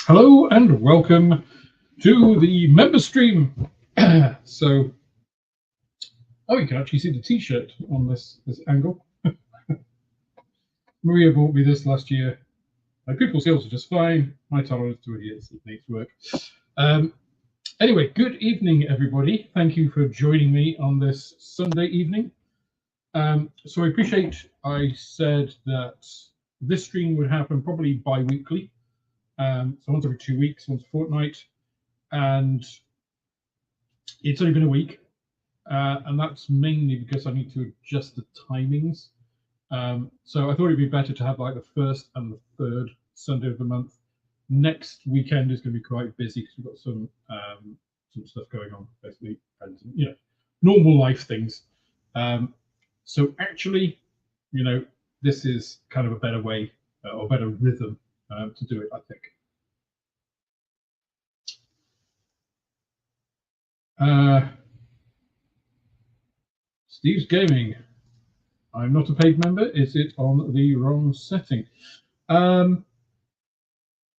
Hello and welcome to the member stream. So, oh, you can actually see the T-shirt on this angle. Maria bought me this last year. My pupil skills are just fine. My tolerance to idiots needs work. Anyway, good evening, everybody. Thank you for joining me on this Sunday evening. So I appreciate I said that this stream would happen probably bi-weekly. So once every 2 weeks, once a fortnight, and it's only been a week, and that's mainly because I need to adjust the timings. So I thought it'd be better to have like the first and the third Sunday of the month. Next weekend is going to be quite busy because we've got some stuff going on, basically, and normal life things. So actually, this is kind of a better way or better rhythm to do it, I think. Steve's Gaming. I'm not a paid member. Is it on the wrong setting?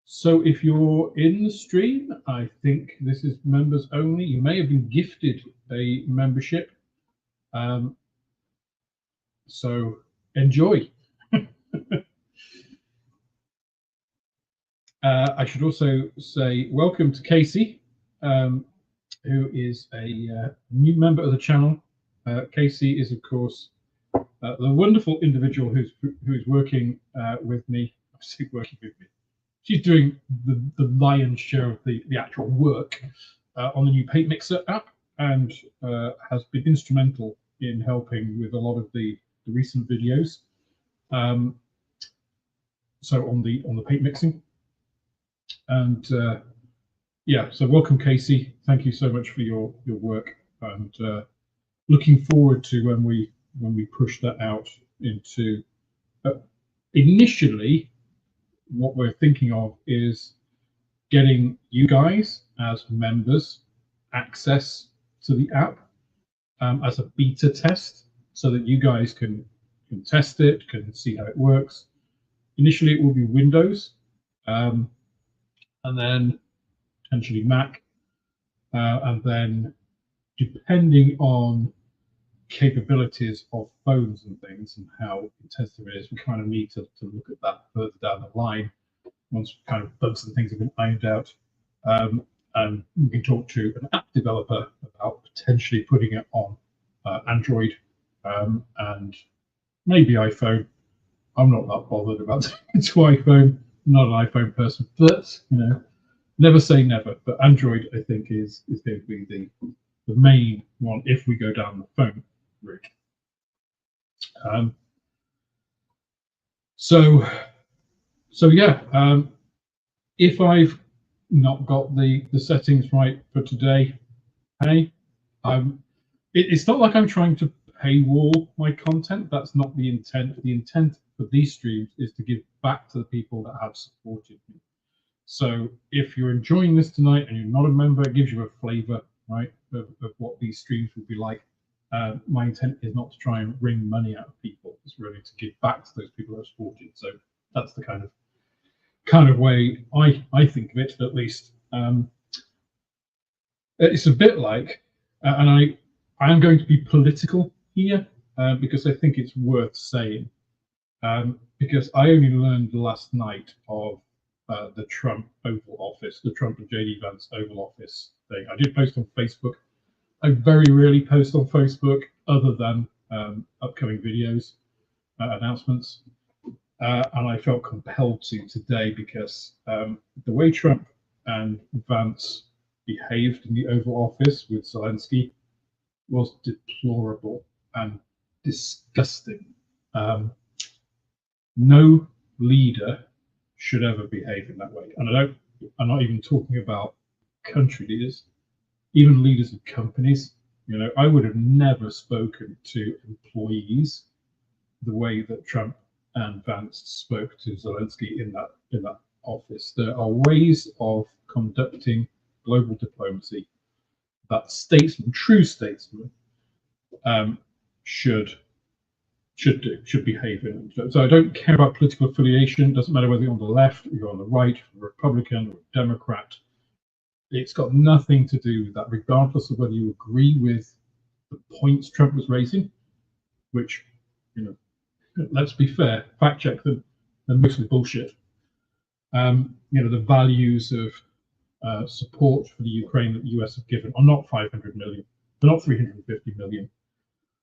So if you're in the stream, I think this is members only. You may have been gifted a membership. So enjoy. I should also say welcome to Casey, who is a new member of the channel. Casey is, of course, the wonderful individual who's working with me. She's doing the lion's share of the actual work on the new paint mixer app, and has been instrumental in helping with a lot of the recent videos. So on the paint mixing, and yeah, so welcome, Casey. Thank you so much for your work, and looking forward to when we push that out into initially what we're thinking of is getting you guys as members access to the app as a beta test, so that you guys can test it, can see how it works. Initially it will be Windows, and then potentially Mac, and then depending on capabilities of phones and things and how intensive it is, we kind of need to look at that further down the line once kind of bugs and things have been ironed out. And we can talk to an app developer about potentially putting it on Android and maybe iPhone. I'm not that bothered about it to iPhone. I'm not an iPhone person, but never say never. But Android, I think, is going to be the main one if we go down the phone route. So yeah, if I've not got the settings right for today, hey, it's not like I'm trying to paywall my content. That's not the intent. The intent for these streams is to give back to the people that have supported me. So if you're enjoying this tonight and you're not a member, it gives you a flavor, right, of what these streams will be like. My intent is not to try and wring money out of people. It's really to give back to those people that have supported. So that's the kind of way I think of it, at least. It's a bit like, and I am going to be political here because I think it's worth saying, because I only learned last night of the Trump Oval Office, the Trump and JD Vance Oval Office thing. I did post on Facebook. I very rarely post on Facebook other than upcoming videos, announcements. And I felt compelled to today because the way Trump and Vance behaved in the Oval Office with Zelensky was deplorable and disgusting. No leader should ever behave in that way. And I'm not even talking about country leaders, even leaders of companies. I would have never spoken to employees the way that Trump and Vance spoke to Zelensky in that office. There are ways of conducting global diplomacy that statesmen, true statesmen, should should behave in. So I don't care about political affiliation. It doesn't matter whether you're on the left, or you're on the right, Republican or Democrat. It's got nothing to do with that, regardless of whether you agree with the points Trump was raising, which, let's be fair, fact check them, they're mostly bullshit. The values of support for the Ukraine that the US have given are not 500 million, they're not 350 million.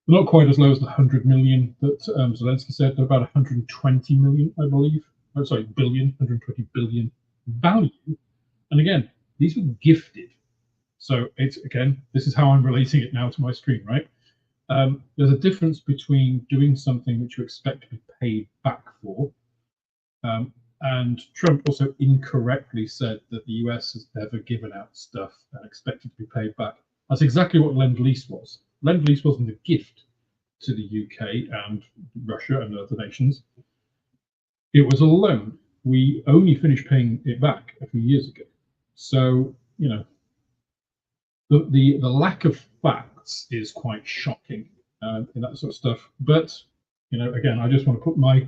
They're not quite as low as the 100 million that Zelensky said. They're about 120 million, I believe. Oh, sorry, billion, 120 billion value. And again, these were gifted. So it's, again, this is how I'm relating it now to my screen, right? There's a difference between doing something which you expect to be paid back for. And Trump also incorrectly said that the US has never given out stuff and expected to be paid back. That's exactly what Lend-Lease was. Lend-Lease wasn't a gift to the UK and Russia and other nations. It was a loan. We only finished paying it back a few years ago. So, the lack of facts is quite shocking in that sort of stuff. But, again, I just want to put my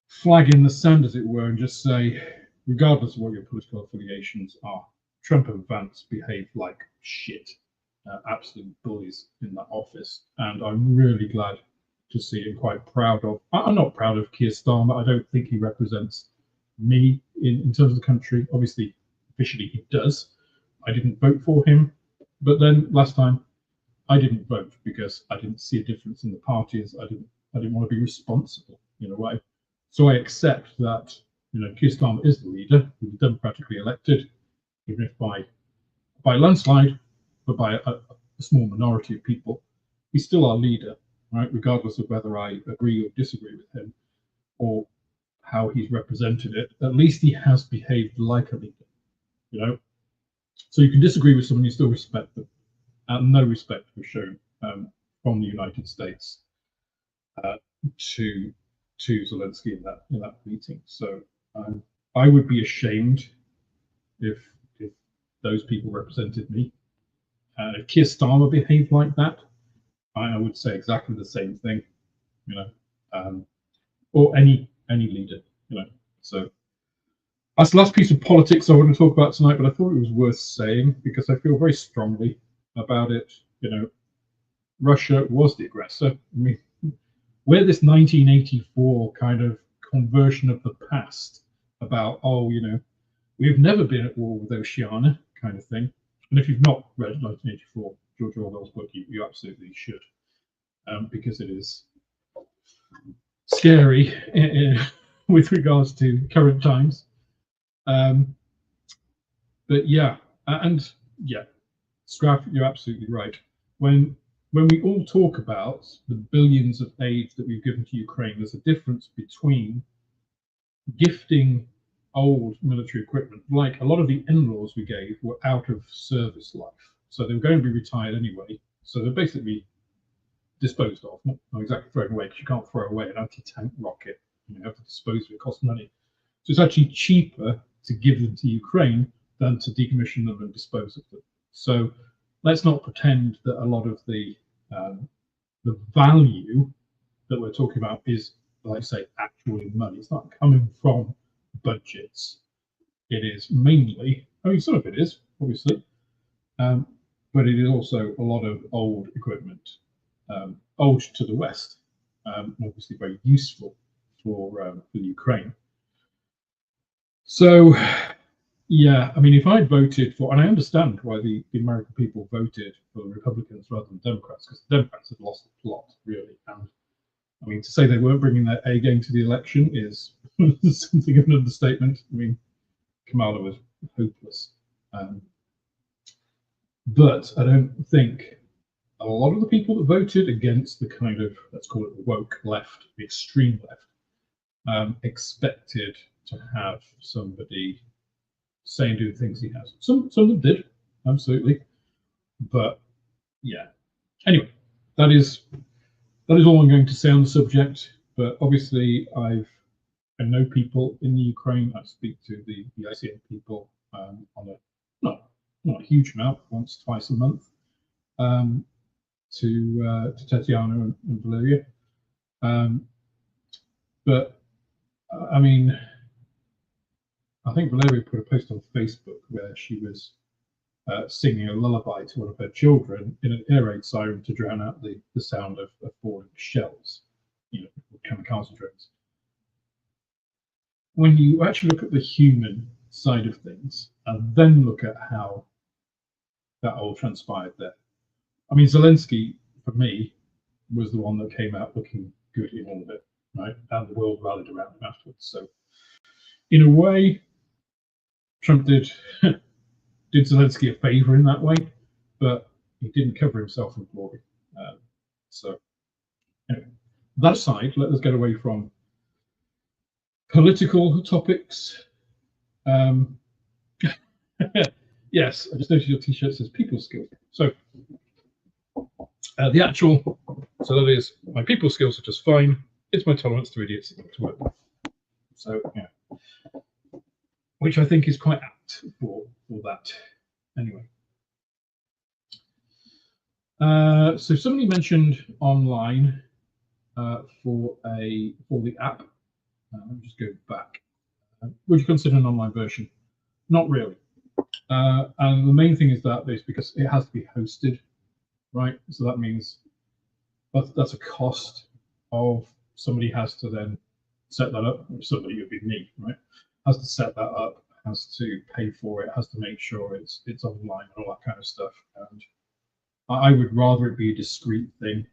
flag in the sand, as it were, and just say, regardless of what your political affiliations are, Trump and Vance behave like shit, absolute bullies in that office. And I'm really glad to see and quite proud of. I'm not proud of Keir Starmer. I don't think he represents me in terms of the country. Obviously, officially he does. I didn't vote for him, but then last time I didn't vote because I didn't see a difference in the parties. I didn't want to be responsible. So I accept that Keir Starmer is the leader, who was democratically elected, even if by landslide, but by a small minority of people. He's still our leader, right? Regardless of whether I agree or disagree with him or how he's represented it. At least he has behaved like a leader, So you can disagree with someone, you still respect them. And no respect was shown from the United States to Zelensky in that meeting. So I would be ashamed if those people represented me. If Keir Starmer behaved like that, I would say exactly the same thing, or any leader, So that's the last piece of politics I want to talk about tonight, but I thought it was worth saying because I feel very strongly about it. Russia was the aggressor. I mean, we're this 1984 kind of conversion of the past about, we've never been at war with Oceania kind of thing. And if you've not read 1984, George Orwell's book, you absolutely should, because it is scary with regards to current times. But yeah, Scrap, you're absolutely right. When we all talk about the billions of aid that we've given to Ukraine, there's a difference between gifting old military equipment, like a lot of the in-laws we gave were out of service life. So they were going to be retired anyway. So they're basically disposed of, not exactly thrown away, because you can't throw away an anti-tank rocket. You have to dispose of it, it costs money. So it's actually cheaper to give them to Ukraine than to decommission them and dispose of them. So let's not pretend that a lot of the value that we're talking about is, like I say, actually money. It's not coming from budgets. It is mainly, some of it is, obviously, but it is also a lot of old equipment, old to the West, obviously very useful for the Ukraine. So, yeah, if I'd voted for, and I understand why the American people voted for the Republicans rather than Democrats, because the Democrats had lost the plot, really. And to say they weren't bringing their A game to the election is something of an understatement. Kamala was hopeless. But I don't think a lot of the people that voted against the kind of, let's call it the woke left, the extreme left, expected to have somebody say and do the things he has. Some of them did, absolutely. But yeah. Anyway, that is all I'm going to say on the subject. But obviously, I know people in the Ukraine. I speak to the ICN people on a not a huge amount, once, twice a month, to Tatiana and Valeria. But I mean, I think Valeria put a post on Facebook where she was singing a lullaby to one of her children in an air raid siren to drown out the sound of falling shells, kamikaze drones. When you actually look at the human side of things and then look at how that all transpired there, I mean, Zelensky, for me, was the one that came out looking good in all of it, right? And the world rallied around him afterwards. So, in a way, Trump did did Zelensky a favor in that way, but he didn't cover himself in glory. So, anyway, that aside, let us get away from political topics. Yes, I just noticed your T-shirt says "people skills." So, the actual, so that is my people skills are just fine. It's my tolerance to idiots that to work. So, yeah, which I think is quite apt for that. Anyway, so somebody mentioned online for the app. Let me just go back. Would you consider an online version? Not really. And the main thing is that is because it has to be hosted, right? So that means that's a cost of somebody has to then set that up. Somebody would be me, right? Has to set that up, has to pay for it, has to make sure it's online and all that kind of stuff. And I would rather it be a discrete thing,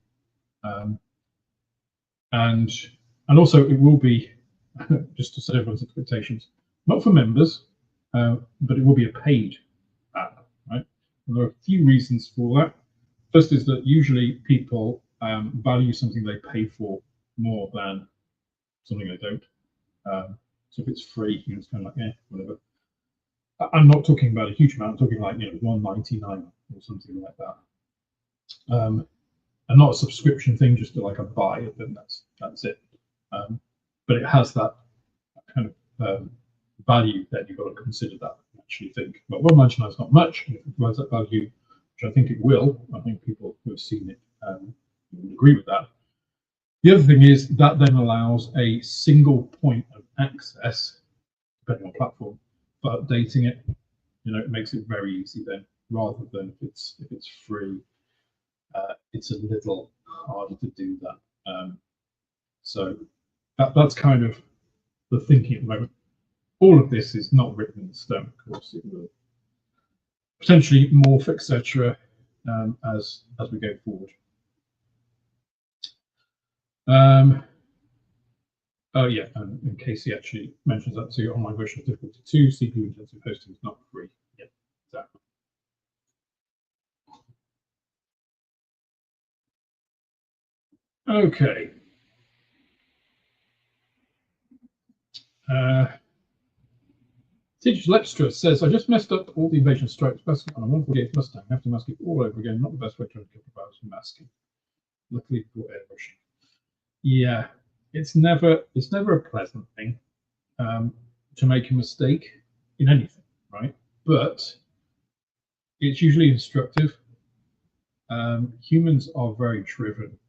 and also it will be just to set everyone's expectations, not for members, but it will be a paid app, right? And there are a few reasons for that. First is that usually people value something they pay for more than something they don't. So if it's free, it's kind of like, whatever. I'm not talking about a huge amount. I'm talking like $1.99 or something like that, and not a subscription thing, just like a buy. Then that's it. But it has that kind of value that you've got to consider that and actually think. But $1.99 is not much. If it provides that value, which I think it will, I think people who have seen it would agree with that. The other thing is that then allows a single point of access, depending on platform, for updating it. It makes it very easy then, rather than if it's free, it's a little harder to do that. So that's kind of the thinking at the moment. All of this is not written in stone, of course. It will potentially morph, etc., as we go forward. Oh yeah, and Casey actually mentions that too. Online version of difficulty 2, CPU intensive hosting is not free. Yeah, exactly. Okay. Teach Lepstra says, I just messed up all the invasion stripes masking on a 148 Mustang. I have to mask it all over again. Not the best way to get a hours for masking. Luckily for airbrushing. Yeah, it's never a pleasant thing to make a mistake in anything, right? But it's usually instructive. Humans are very driven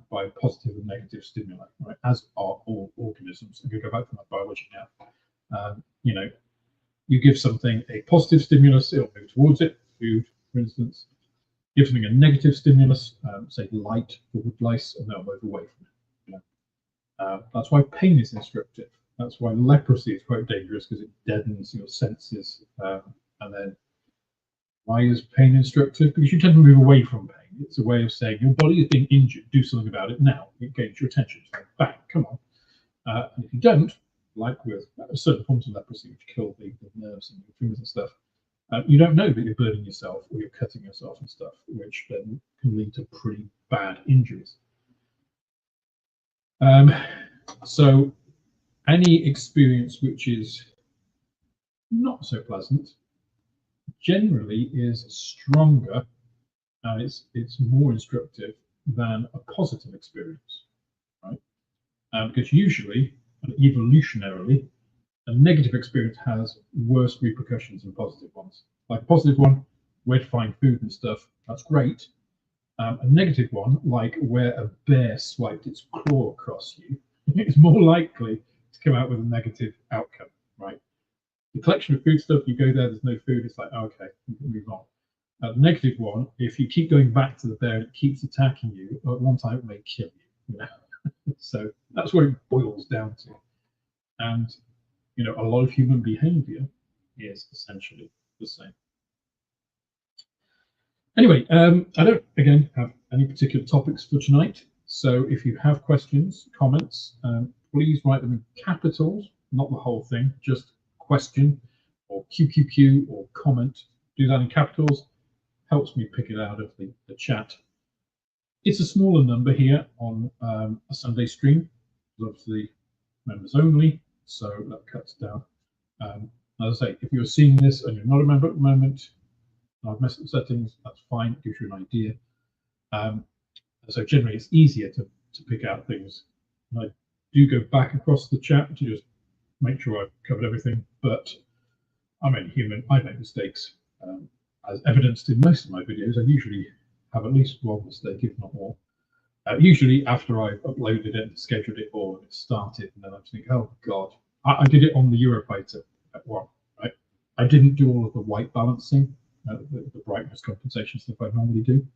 by positive and negative stimuli, right? As are all organisms. I'm going to go back to my biology now. You give something a positive stimulus, it'll move towards it. Food, for instance. Give something a negative stimulus, say light for wood lice, and they'll move away from it. That's why pain is instructive. That's why leprosy is quite dangerous, because it deadens your senses. And then why is pain instructive? Because you tend to move away from pain. It's a way of saying your body is being injured, do something about it now. It gains your attention. It's like, bang, come on. And if you don't, like with certain forms of leprosy, which kill the nerves and your fingers and stuff, you don't know that you're burning yourself or you're cutting yourself and stuff, which then can lead to pretty bad injuries. So any experience which is not so pleasant generally is stronger and it's more instructive than a positive experience, right? Because usually, evolutionarily, a negative experience has worse repercussions than positive ones. Like a positive one, where to find food and stuff, that's great. A negative one, like where a bear swiped its claw across you, is more likely to come out with a negative outcome, right? The collection of food stuff, you go there, there's no food, it's like, oh, okay, you can move on. The negative one, if you keep going back to the bear and it keeps attacking you, at one time it may kill you. So that's what it boils down to. And a lot of human behavior is essentially the same. Anyway, I don't, again, have any particular topics for tonight. So if you have questions, comments, please write them in capitals, not the whole thing, just question or QQQ or comment. Do that in capitals, helps me pick it out of the chat. It's a smaller number here on a Sunday stream, obviously members only, so that cuts down. As I say, if you're seeing this and you're not a member at the moment, I've messed up the settings, that's fine, it gives you an idea. So generally it's easier to pick out things. And I do go back across the chat to just make sure I've covered everything, but I'm only human, I make mistakes. As evidenced in most of my videos, I usually have at least one mistake, if not more. Usually after I've uploaded it and scheduled it or it started, and then I think, oh God, I did it on the Eurofighter at one, right? I didn't do all of the white balancing, the brightness compensation stuff I normally do.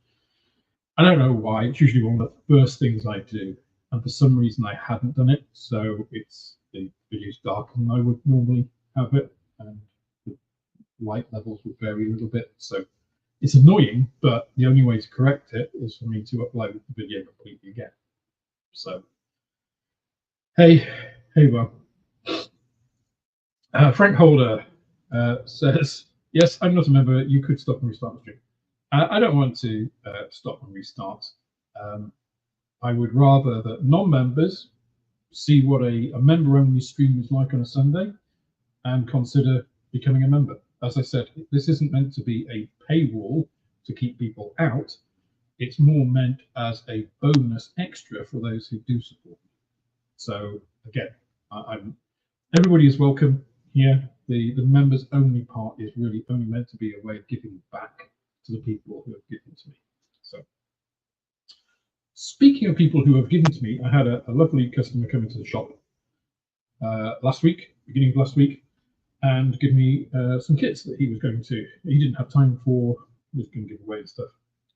I don't know why, it's usually one of the first things I do, and for some reason I hadn't done it, so it's the video's darker than I would normally have it, and the light levels would vary a little bit, so it's annoying, but the only way to correct it is for me to upload the video completely again. So, hey, well. Frank Holder says, yes, I'm not a member. You could stop and restart the stream. I don't want to stop and restart. I would rather that non-members see what a member-only stream is like on a Sunday and consider becoming a member. As I said, this isn't meant to be a paywall to keep people out. It's more meant as a bonus extra for those who do support me. So again, everybody is welcome here. The members only part is really only meant to be a way of giving back to the people who have given to me. So speaking of people who have given to me, I had a lovely customer come into the shop last week, beginning of last week, and give me some kits that he didn't have time for, he was going to give away and stuff.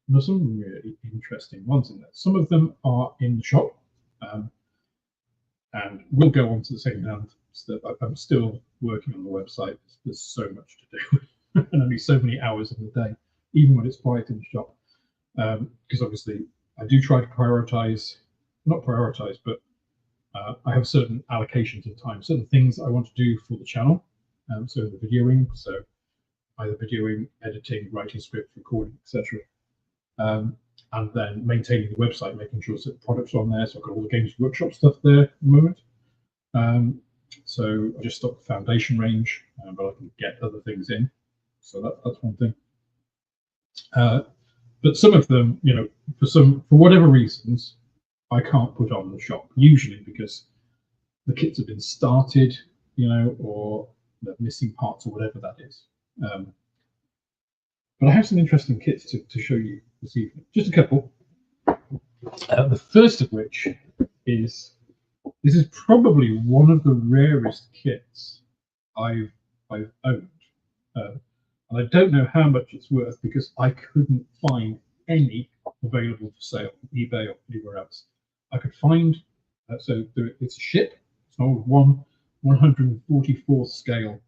And there's some really interesting ones in there. Some of them are in the shop, and we'll go on to the second-hand stuff. I'm still working on the website. There's so much to do, and only so many hours in the day, even when it's quiet in the shop. Because obviously I do try to prioritize, not prioritize, but I have certain allocations of time, certain things I want to do for the channel. So the videoing, so either videoing, editing, writing scripts, recording, etc. And then maintaining the website, making sure that products are on there. So I've got all the Games Workshop stuff there at the moment. So I just stopped the foundation range, but I can get other things in. So that's one thing. But some of them, for whatever reasons, I can't put on the shop. Usually because the kits have been started, or they're missing parts or whatever that is. But I have some interesting kits to show you this evening. Just a couple. The first of which is, this is probably one of the rarest kits I've owned. And I don't know how much it's worth because I couldn't find any available for sale on eBay or anywhere else. I could find, it's a ship, it's an old 144th scale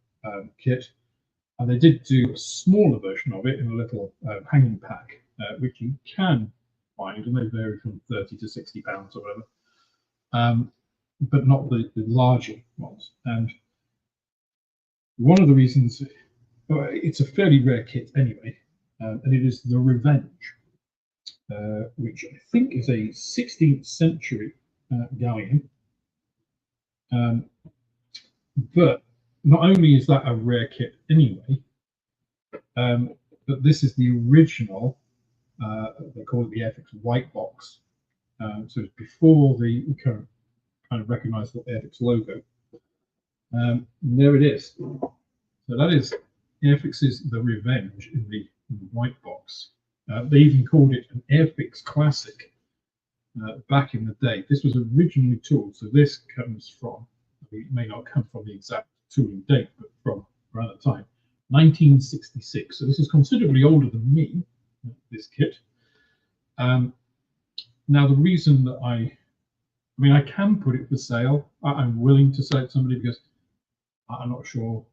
kit. And they did do a smaller version of it in a little hanging pack, which you can find, and they vary from 30 to 60 pounds or whatever, but not the larger ones. And one of the reasons, it's a fairly rare kit anyway, and it is the Revenge, which I think is a 16th century galleon. But not only is that a rare kit anyway, but this is the original, they call it the Airfix white box. So it's before the current kind of recognizable Airfix logo. There it is. So that is Airfix's The Revenge in the white box. They even called it an Airfix Classic back in the day. This was originally tooled, so this comes from, it may not come from the exact tooling date, but from around that time, 1966. So this is considerably older than me, this kit. Now, the reason that I mean, I can put it for sale. I'm willing to sell it to somebody because I'm not sure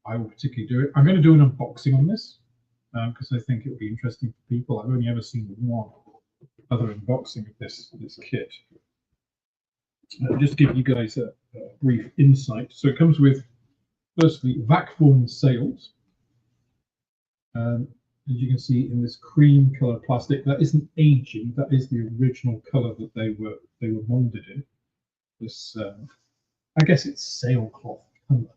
I will particularly do it. I'm going to do an unboxing on this because I think it will be interesting for people. I've only ever seen one other unboxing of this kit. Just give you guys a brief insight. So it comes with, firstly, vac form sails. As you can see in this cream color plastic, that isn't aging. That is the original color that they were molded in. This, I guess it's sailcloth color.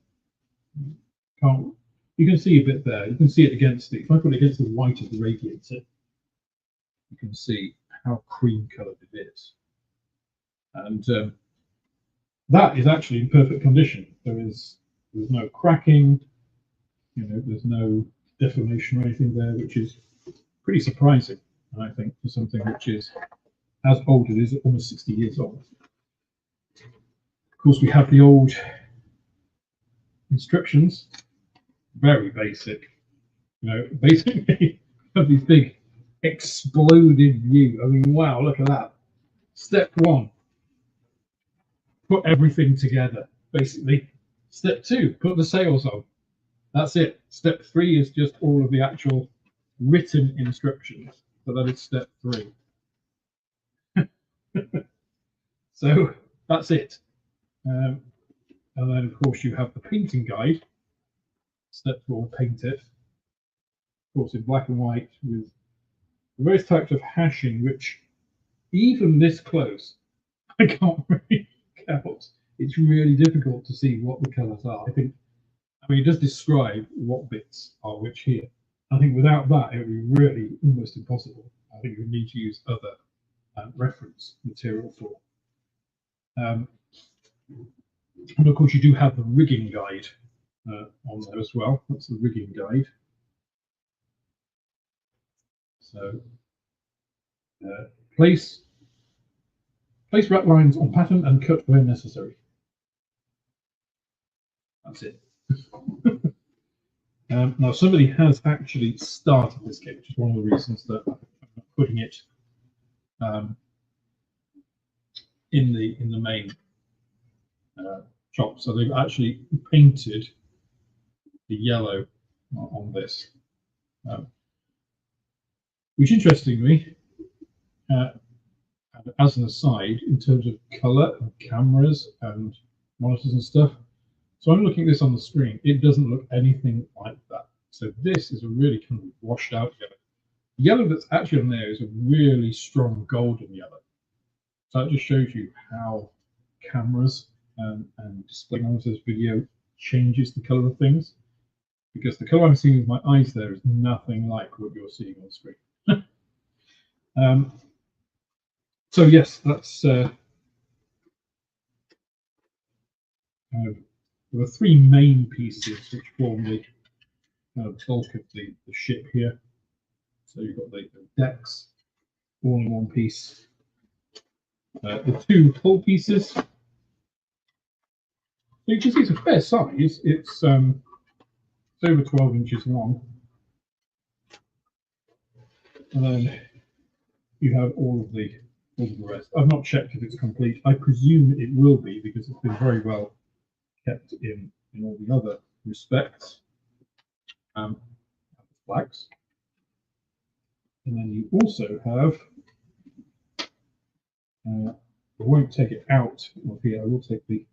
You can see a bit there. You can see it against the. If I put it against the white of the radiator, you can see how cream colored it is. And that is actually in perfect condition. There's no cracking. There's no deformation or anything there, which is pretty surprising, I think, for something which is as old as it is, almost 60 years old. Of course, we have the old instructions, very basic. Basically have these big exploded view. I mean, wow, look at that. Step 1, put everything together, basically. Step 2, put the sails on. That's it. Step 3 is just all of the actual written instructions. So that is step 3. So that's it. And then, of course, you have the painting guide. Step 4, paint it. Of course, in black and white with various types of hashing, which even this close, I can't really count. It's really difficult to see what the colours are. I mean, it does describe what bits are which here. I think without that, it would be really almost impossible. I think you would need to use other reference material for. And of course, you do have the rigging guide on there as well. That's the rigging guide. So place rat lines on pattern and cut where necessary. That's it. Now, somebody has actually started this kit, which is one of the reasons that I'm not putting it in the main shop. So they've actually painted the yellow on this, which interestingly, as an aside, in terms of color and cameras and monitors and stuff. So I'm looking at this on the screen. It doesn't look anything like that. So this is a really kind of washed out yellow. The yellow that's actually on there is a really strong golden yellow. So that just shows you how cameras and display monitors video changes the color of things. Because the color I'm seeing with my eyes there is nothing like what you're seeing on screen. So yes, that's there are 3 main pieces which form the bulk of the ship here. So you've got the decks, all in one piece. The 2 hull pieces. So you can see it's a fair size. It's over 12 inches long. And then you have all of the rest. I've not checked if it's complete. I presume it will be because it's been very well kept in all the other respects. Flags. And then you also have, I won't take it out of here, I will take these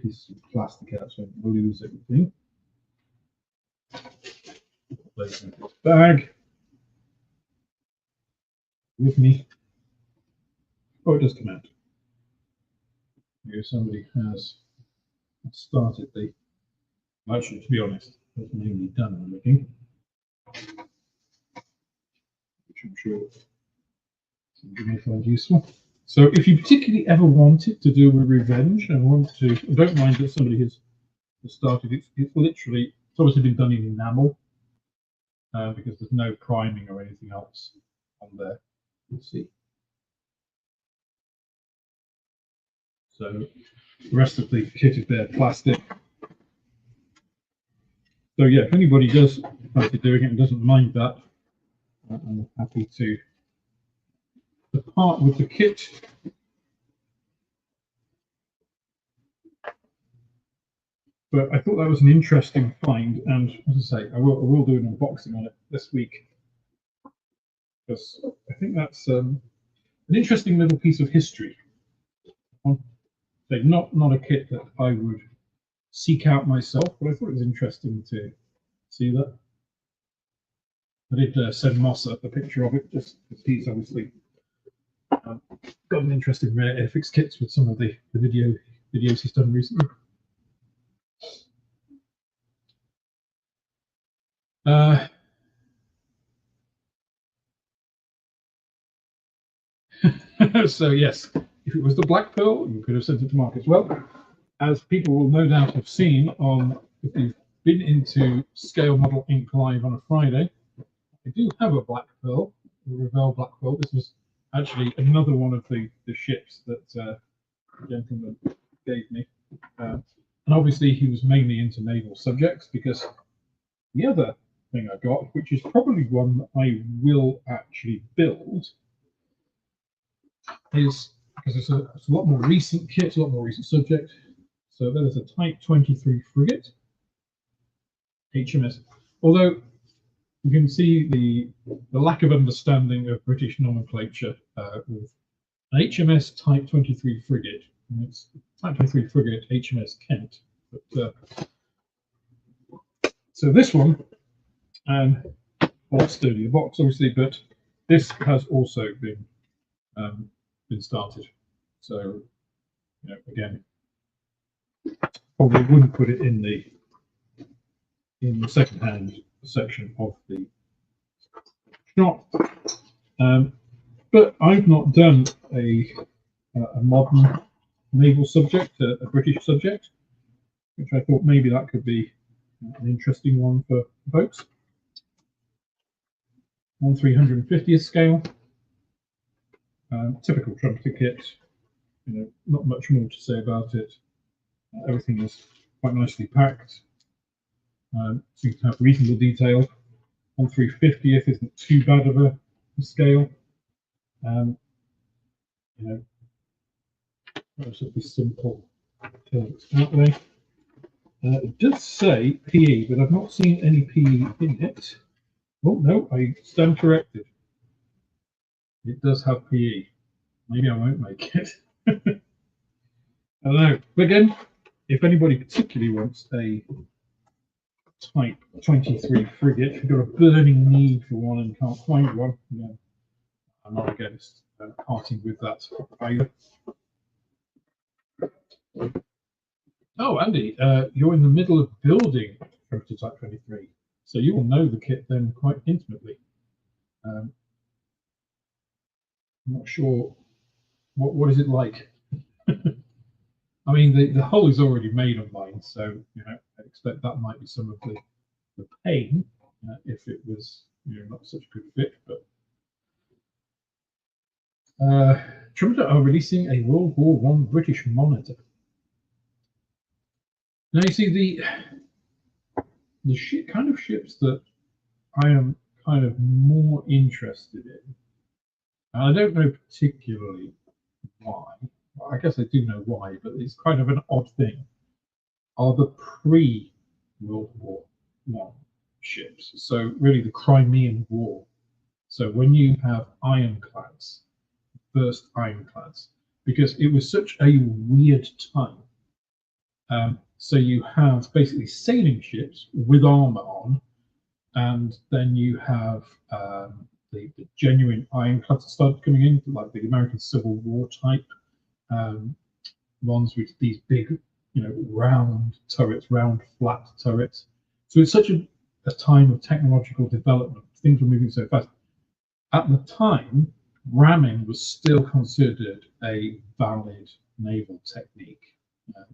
pieces of plastic out so I don't lose everything. Place in this bag with me. Oh, it does come out. Here somebody has started the, actually, to be honest, that's mainly done on looking, which I'm sure somebody may find useful. So if you particularly ever wanted to do a revenge and want to, don't mind that somebody has started, it's literally, it's obviously been done in enamel. because there's no priming or anything else on there. You see. So the rest of the kit is there, plastic. So yeah, if anybody does fancy doing it and doesn't mind that, I'm happy to part with the kit. But I thought that was an interesting find, and as I say, I will do an unboxing on it this week, because I think that's an interesting little piece of history. So not a kit that I would seek out myself, but I thought it was interesting to see that. I did send Moss a picture of it, just because he's obviously got an interest in rare airfix kits with some of the videos he's done recently. So yes, if it was the Black Pearl, you could have sent it to Mark as well. As people will no doubt have seen on, if you've been into Scale Model Inc. Live on a Friday, I do have a Black Pearl, a Naval Black Pearl. This was actually another one of the ships that the gentleman gave me. And obviously he was mainly into naval subjects, because the other thing I got, which is probably one that I will actually build, is because it's a lot more recent kit, a lot more recent subject. So that is a Type 23 frigate, HMS. Although you can see the lack of understanding of British nomenclature with an HMS Type 23 frigate, and it's Type 23 frigate HMS Kent. But so this one, and well, sturdier box obviously, but this has also been started. So again, probably wouldn't put it in the second-hand section of the shop. But I've not done a modern naval subject, a British subject, which I thought maybe that could be an interesting one for folks. On 350th scale, typical trumpeter kit. Not much more to say about it. Everything is quite nicely packed, so you can have reasonable detail. On 350th isn't too bad of a scale. Relatively simple outlay. It does say PE, but I've not seen any PE in it. Oh no, I stand corrected. It does have PE. Maybe I won't make it. I don't know. But again, if anybody particularly wants a Type 23 frigate, if you've got a burning need for one and can't find one, I'm not against parting with that either. Oh, Andy, you're in the middle of building Trumpeter Type 23, so you will know the kit then quite intimately. I'm not sure what is it like. I mean, the hull is already made on mine, so I expect that might be some of the pain if it was not such a good fit. But Trumpeter are releasing a World War I British monitor. Now you see the kind of ships that I am kind of more interested in, and I don't know particularly why. I guess I do know why, but it's kind of an odd thing. Are the pre-World War I ships? So really, the Crimean War. So when you have ironclads, first ironclads, because it was such a weird time. So you have basically sailing ships with armor on, and then you have the genuine ironclads that started coming in, like the American Civil War type ones with these big, round turrets, round flat turrets. So it's such a time of technological development. Things were moving so fast. At the time, ramming was still considered a valid naval technique.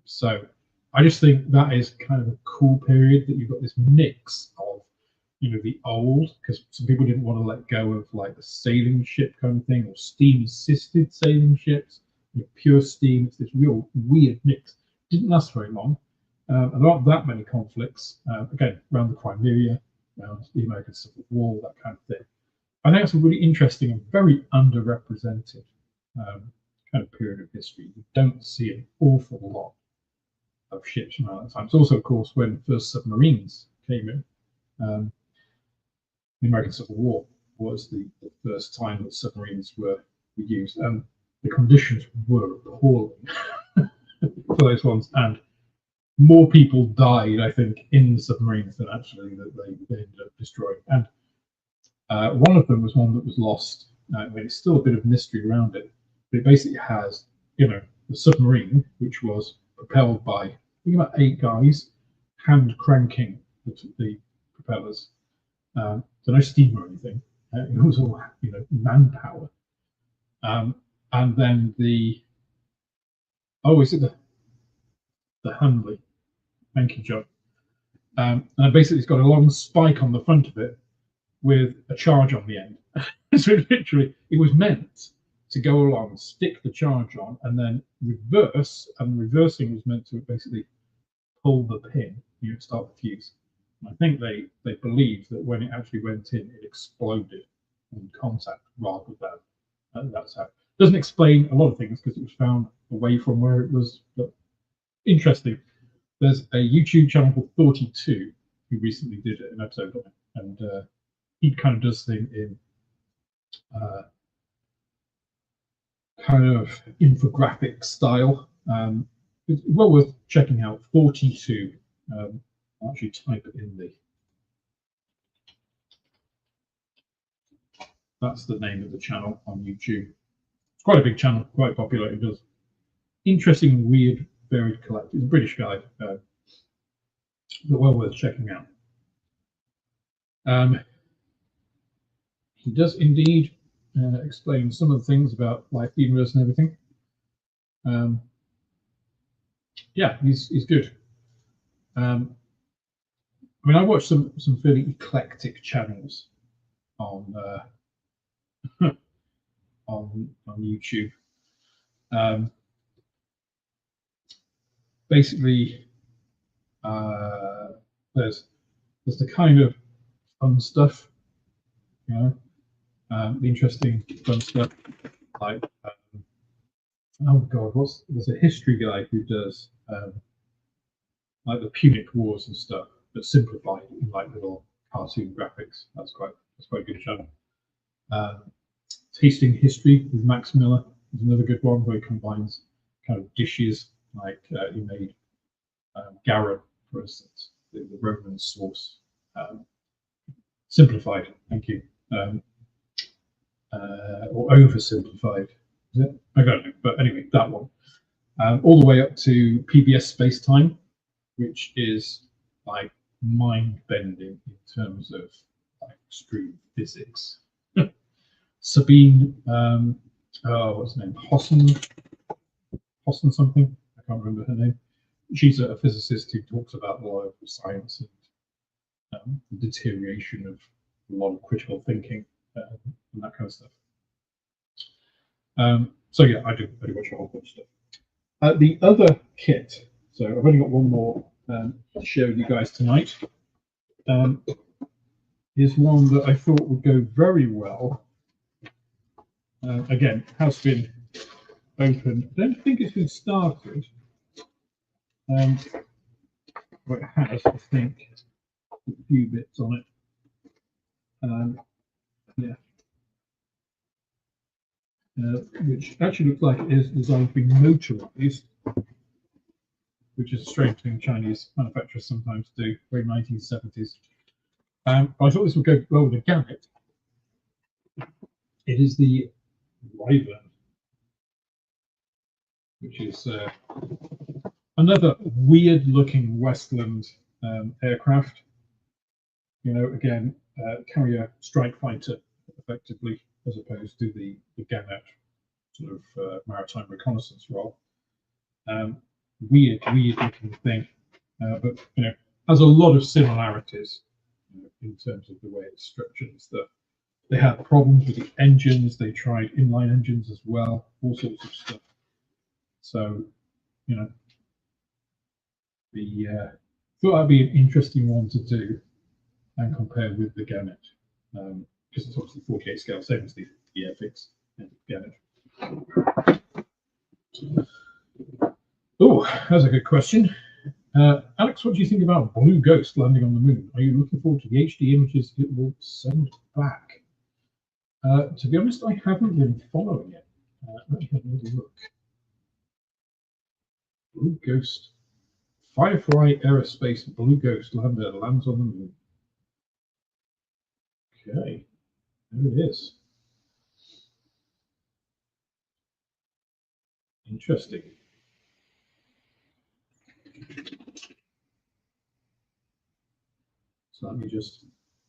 So I just think that is kind of a cool period that you've got this mix of the old, because some people didn't want to let go of like the sailing ship kind of thing, or steam-assisted sailing ships, pure steam. It's this real weird mix. Didn't last very long. And there aren't that many conflicts, again, around the Crimea, around the American Civil War, that kind of thing. I think it's a really interesting and very underrepresented kind of period of history. You don't see an awful lot of ships from that time. It's also, of course, when first submarines came in. The American Civil War was the first time that submarines were used, and the conditions were appalling for those ones. And more people died, I think, in the submarines than actually that they ended up destroying. And one of them was one that was lost. I mean, it's still a bit of mystery around it, but it basically has, the submarine, which was propelled by, I think, about 8 guys, hand cranking the propellers. So no steam or anything. It was all, manpower. And then is it the Hanley? Thank you, John. And basically, it's got a long spike on the front of it with a charge on the end. So literally, it was meant to go along, stick the charge on, and then reverse. And reversing was meant to basically pull the pin, start the fuse. And I think they believed that when it actually went in, it exploded on contact rather than that's how. It doesn't explain a lot of things because it was found away from where it was. But interesting. There's a YouTube channel called 42 who recently did an episode on it, and he kind of does things in kind of infographic style. It's well worth checking out. 42. I'll actually type it in that's the name of the channel on YouTube. It's quite a big channel, quite popular. It does interesting, weird, varied collections. He's a British guy, but well worth checking out. He does indeed explain some of the things about life, the universe, and everything. Yeah, he's good. I mean, I watch some fairly eclectic channels on on YouTube. Basically, there's the kind of fun stuff, the interesting fun stuff, like oh god, there's a history guy who does like the Punic Wars and stuff, but simplified in like little cartoon graphics. That's quite a good channel. Tasting History with Max Miller is another good one where he combines kind of dishes, like he made garum, for instance, the Roman sauce. Simplified, thank you. Or oversimplified, is it? I don't know, but anyway, that one. All the way up to PBS Space Time, which is like mind-bending in terms of like extreme physics. Sabine, what's her name? Hossen something. I can't remember her name. She's a physicist who talks about a lot of science and the deterioration of a lot of critical thinking and that kind of stuff. So yeah, I do watch a whole bunch of stuff. The other kit, so I've only got one more to share with you guys tonight, is one that I thought would go very well. Again, has been opened. I don't think it's been started. Well, it has, I think, a few bits on it. Yeah. Which actually looks like it is designed to be motorized, which is a strange thing Chinese manufacturers sometimes do, very 1970s. I thought this would go well with the Gannet. It is the Wyvern, which is another weird-looking Westland aircraft. Again, carrier strike fighter, effectively, as opposed to the Gannet sort of maritime reconnaissance role. Weird looking thing, but has a lot of similarities in terms of the way it's structured and stuff. They had problems with the engines. They tried inline engines as well, all sorts of stuff. So, you know, thought that'd be an interesting one to do and compare with the Gannet, because it's obviously 48 scale, same as the FX and Gannet. Oh, that's a good question. Alex, what do you think about Blue Ghost landing on the moon? Are you looking forward to the HD images it will send back? To be honest, I haven't been following it. Let me have a little look. Blue Ghost. Firefly Aerospace Blue Ghost lander lands on the moon. Okay, there it is. Interesting. So let me just,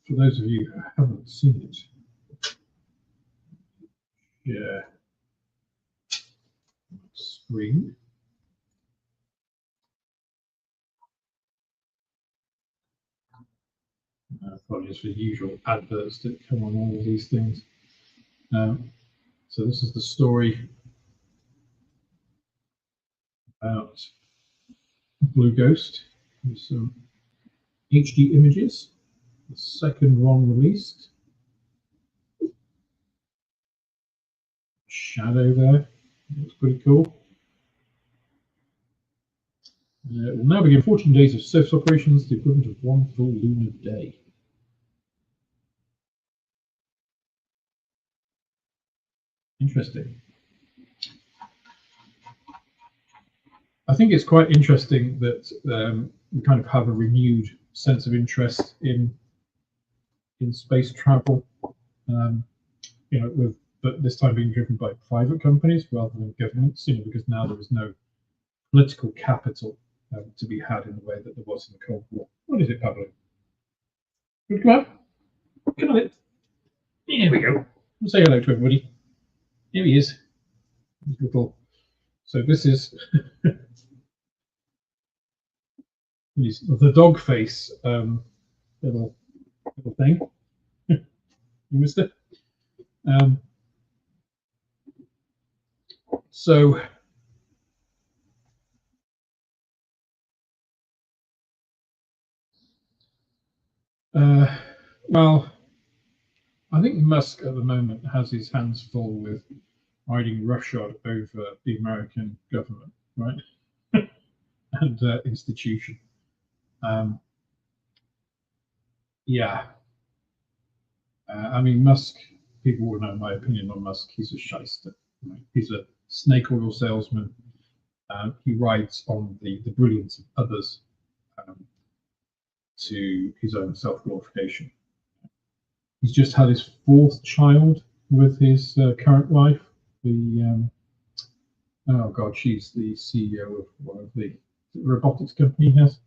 for those of you who haven't seen it, yeah, screen. Apologies for the usual adverts that come on all of these things. So this is the story about Blue Ghost. There's some HD images. The second one released. Shadow there. Looks pretty cool. It will now begin 14 days of surface operations, the equivalent of one full lunar day. Interesting. I think it's quite interesting that we kind of have a renewed sense of interest in space travel. You know, but this time being driven by private companies rather than governments. You know, because now there is no political capital to be had in the way that there was in the Cold War. What is it, Pablo? Come on, come on. Here we go. Say hello to everybody. Here he is. Little. So this is the dog face little thing. You missed it. So well, I think Musk at the moment has his hands full with riding roughshod over the American government, right, and institution. Yeah, I mean, Musk, people will know my opinion on Musk. He's a shyster. Right? He's a snake oil salesman. He rides on the brilliance of others to his own self-glorification. He's just had his fourth child with his current wife. Oh God, she's the CEO of one of the robotics company he has.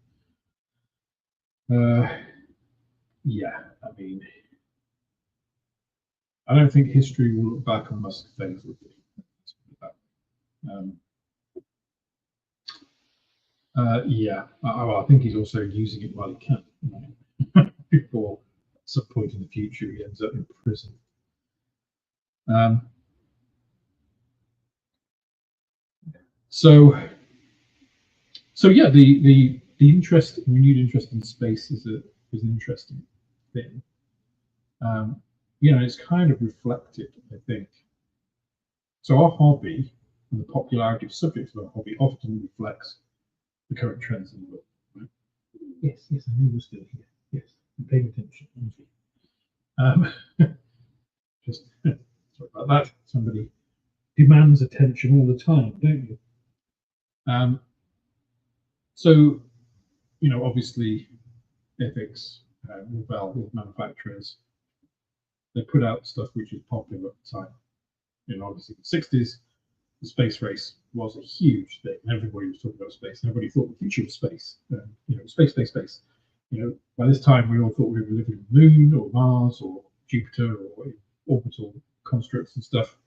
Yeah, I mean, I don't think history will look back on Musk favorably. Yeah, I think he's also using it while he can, before at some point in the future he ends up in prison. So yeah, the interest, renewed interest in space is an interesting thing. You know, it's kind of reflected, I think. So our hobby and the popularity of subjects of our hobby often reflects the current trends in the world. Right? Yes, I knew you were still here. Yes, I'm paying attention. Just sorry about that. Somebody demands attention all the time, don't you? So, you know, obviously, ethics, Naval with manufacturers, they put out stuff which is popular at the time. You know, obviously, the 60s, the space race was a huge thing. Everybody was talking about space. Everybody thought the future was space. You know, space. You know, by this time, we all thought we were living on the moon or Mars or Jupiter or orbital constructs and stuff.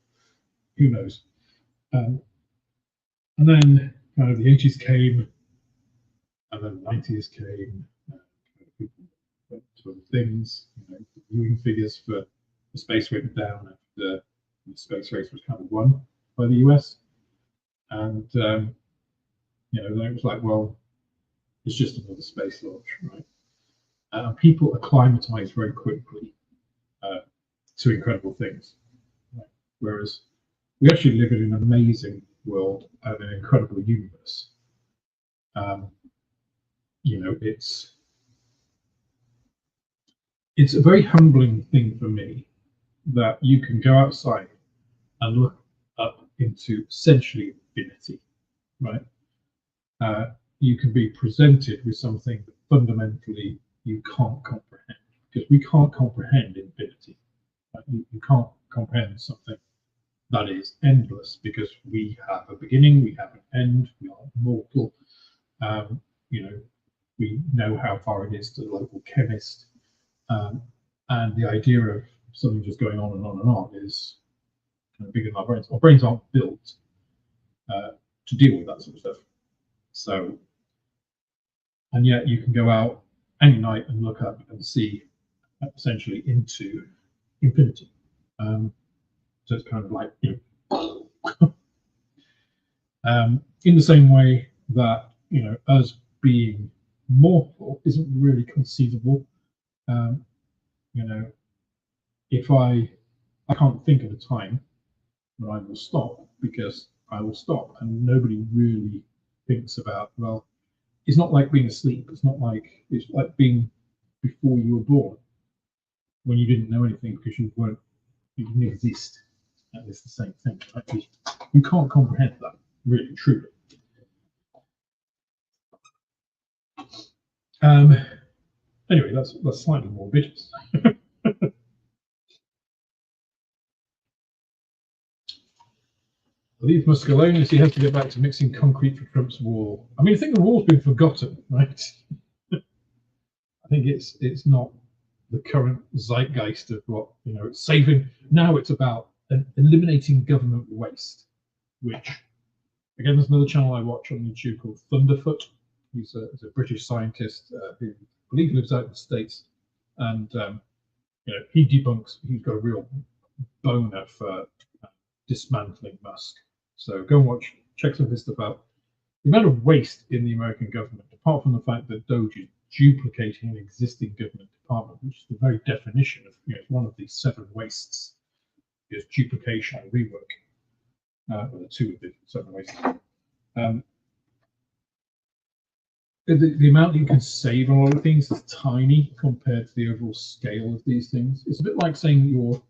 Who knows? And then kind of the 80s came, and then the 90s came. People went to other things. You know, viewing figures for the space went down after the space race was kind of won by the US, and you know, then it was like, well, it's just another space launch, right? People acclimatise very quickly to incredible things, right? Whereas we actually live in an amazing world and an incredible universe. You know, it's a very humbling thing for me that you can go outside and look up into essentially infinity, right? You can be presented with something that fundamentally you can't comprehend, because we can't comprehend infinity. Right? You can't comprehend something that is endless, because we have a beginning, we have an end, we are mortal. You know, we know how far it is to the local chemist, and the idea of something just going on and on and on is kind of bigger than our brains. Our brains aren't built to deal with that sort of stuff. So, and yet you can go out any night and look up and see essentially into infinity. So it's kind of like, you know, in the same way that, you know, us being mortal isn't really conceivable. You know, if I can't think of a time when I will stop, because I will stop, and nobody really thinks about, well, it's not like being asleep. It's like being before you were born, when you didn't know anything because you didn't exist. And it's the same thing. Right? You can't comprehend that, really, truly. Anyway, that's slightly more morbid. Leave Musk alone as he has to get back to mixing concrete for Trump's wall. I mean, I think the wall's been forgotten, right? I think it's not the current zeitgeist of what, you know, it's saving. Now it's about eliminating government waste, which, again, there's another channel I watch on YouTube called Thunderfoot. He's a British scientist who I believe lives out in the States, and you know, he debunks. He's got a real boner for dismantling Musk. So go and check some of his stuff out. The amount of waste in the American government, apart from the fact that Doge is duplicating an existing government department, which is the very definition of, you know, it's one of these 7 wastes, is duplication and rework. Well, the 2 of the 7 wastes. The amount you can save on a lot of things is tiny compared to the overall scale of these things. It's a bit like saying your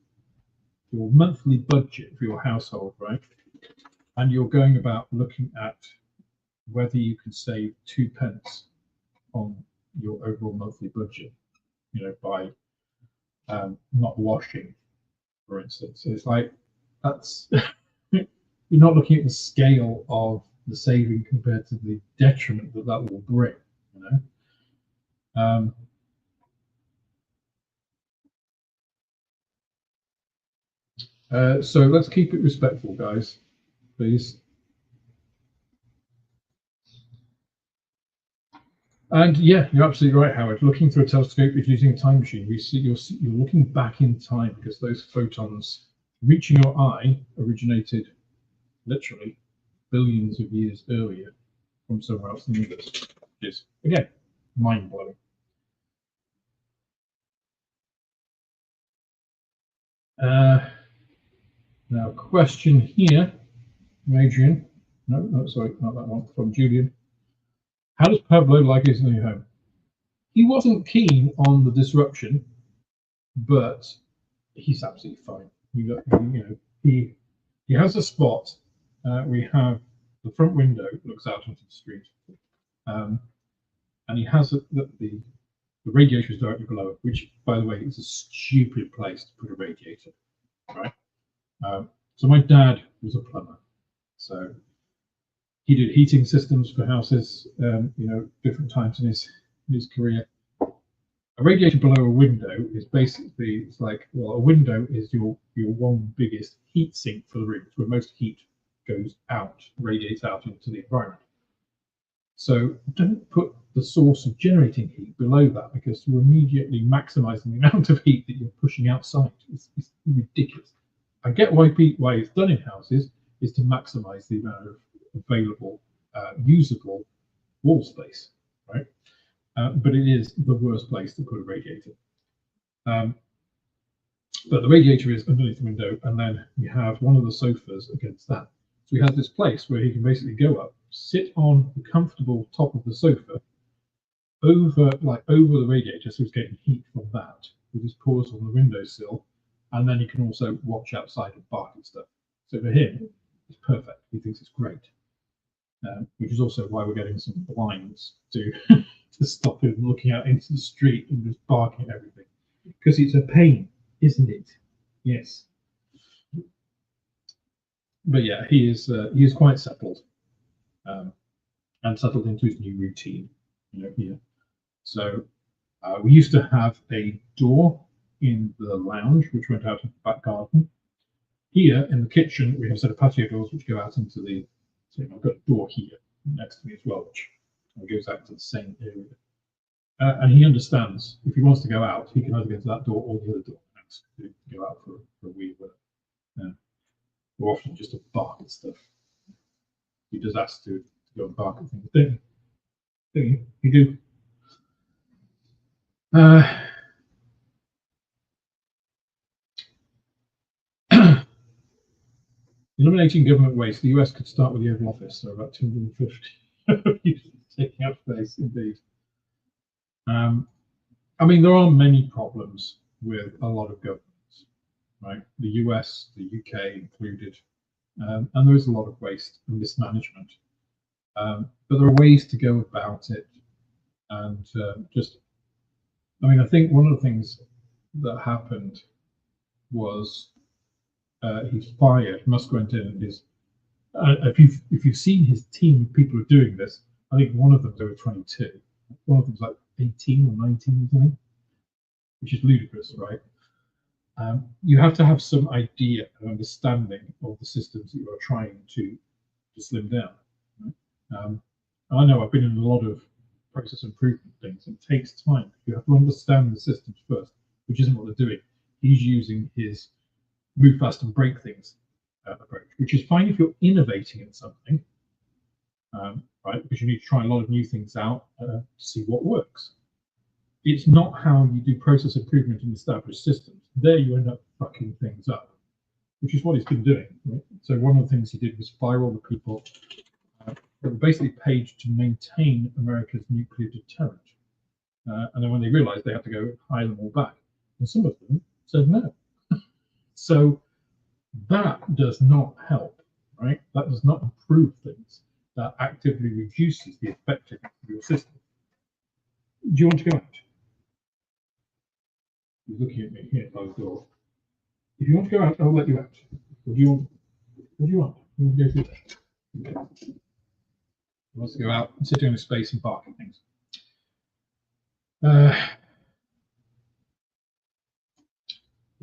monthly budget for your household, right? And you're going about looking at whether you can save 2 pence on your overall monthly budget, you know, by not washing, for instance. So it's like, that's you're not looking at the scale of the saving compared to the detriment that will bring, you know. So let's keep it respectful, guys, please. And yeah, you're absolutely right, Howard. Looking through a telescope is using a time machine. You're looking back in time, because those photons reaching your eye originated literally billions of years earlier from somewhere else in the universe, which is, again, mind-blowing. Now, question here from Adrian. No, sorry, not that one. From Julian. How does Pablo like his new home? He wasn't keen on the disruption, but he's absolutely fine. You know, he has a spot. We have the front window looks out onto the street, and he has the radiator is directly below it, which, by the way, is a stupid place to put a radiator, right? So my dad was a plumber, so he did heating systems for houses, you know, different times in his career. A radiator below a window is basically, it's like, well, a window is your one biggest heat sink for the room. It's where most heat goes out, radiates out into the environment. So don't put the source of generating heat below that, because you're immediately maximizing the amount of heat that you're pushing outside. It's ridiculous. I get why it's done in houses, is to maximize the amount of available usable wall space, right? But it is the worst place to put a radiator. But the radiator is underneath the window, and then you have one of the sofas against that. So he has this place where he can basically go up, sit on the comfortable top of the sofa, over the radiator, so he's getting heat from that with his paws on the windowsill, and then he can also watch outside and bark and stuff. So for him, it's perfect. He thinks it's great, which is also why we're getting some blinds to to stop him looking out into the street and just barking at everything, because it's a pain, isn't it? Yes. But yeah, he is quite settled, and settled into his new routine, here. So we used to have a door in the lounge which went out into the back garden. Here in the kitchen, we have a set of patio doors which go out into the. So I've got a door here next to me as well, which goes out to the same area. And he understands if he wants to go out, he can either go to that door or the other door to go out for a wee bit. Or often just to bark at stuff. He does ask to go and bark at things. Don't you do. Eliminating government waste. The US could start with the Oval Office, so about 250 taking up space, indeed. I mean, there are many problems with a lot of governments, right? The US, the UK included, and there is a lot of waste and mismanagement. But there are ways to go about it, and I think one of the things that happened was he's fired. Musk went in and if you've seen his team of people who are doing this, I think one of them's over 22. One of them's like 18 or 19 or something, which is ludicrous, right? You have to have some idea and understanding of the systems that you are trying to slim down. Right? I know I've been in a lot of process improvement things, and it takes time. You have to understand the systems first, which isn't what they're doing. He's using his move fast and break things approach, which is fine if you're innovating in something, right? Because you need to try a lot of new things out to see what works. It's not how you do process improvement in established systems. There you end up fucking things up, which is what he's been doing. Right? So one of the things he did was fire all the people that were basically paid to maintain America's nuclear deterrent. And then when they realized, they had to go hire them all back. And some of them said no. So that does not help, right? That does not improve things. That actively reduces the effectiveness of your system. Do you want to go out? He's looking at me here by the door. If you want to go out, I'll let you out. What do you want? What do you want? You want to go through there? Okay. He wants to go out and sit in a space and bark at things.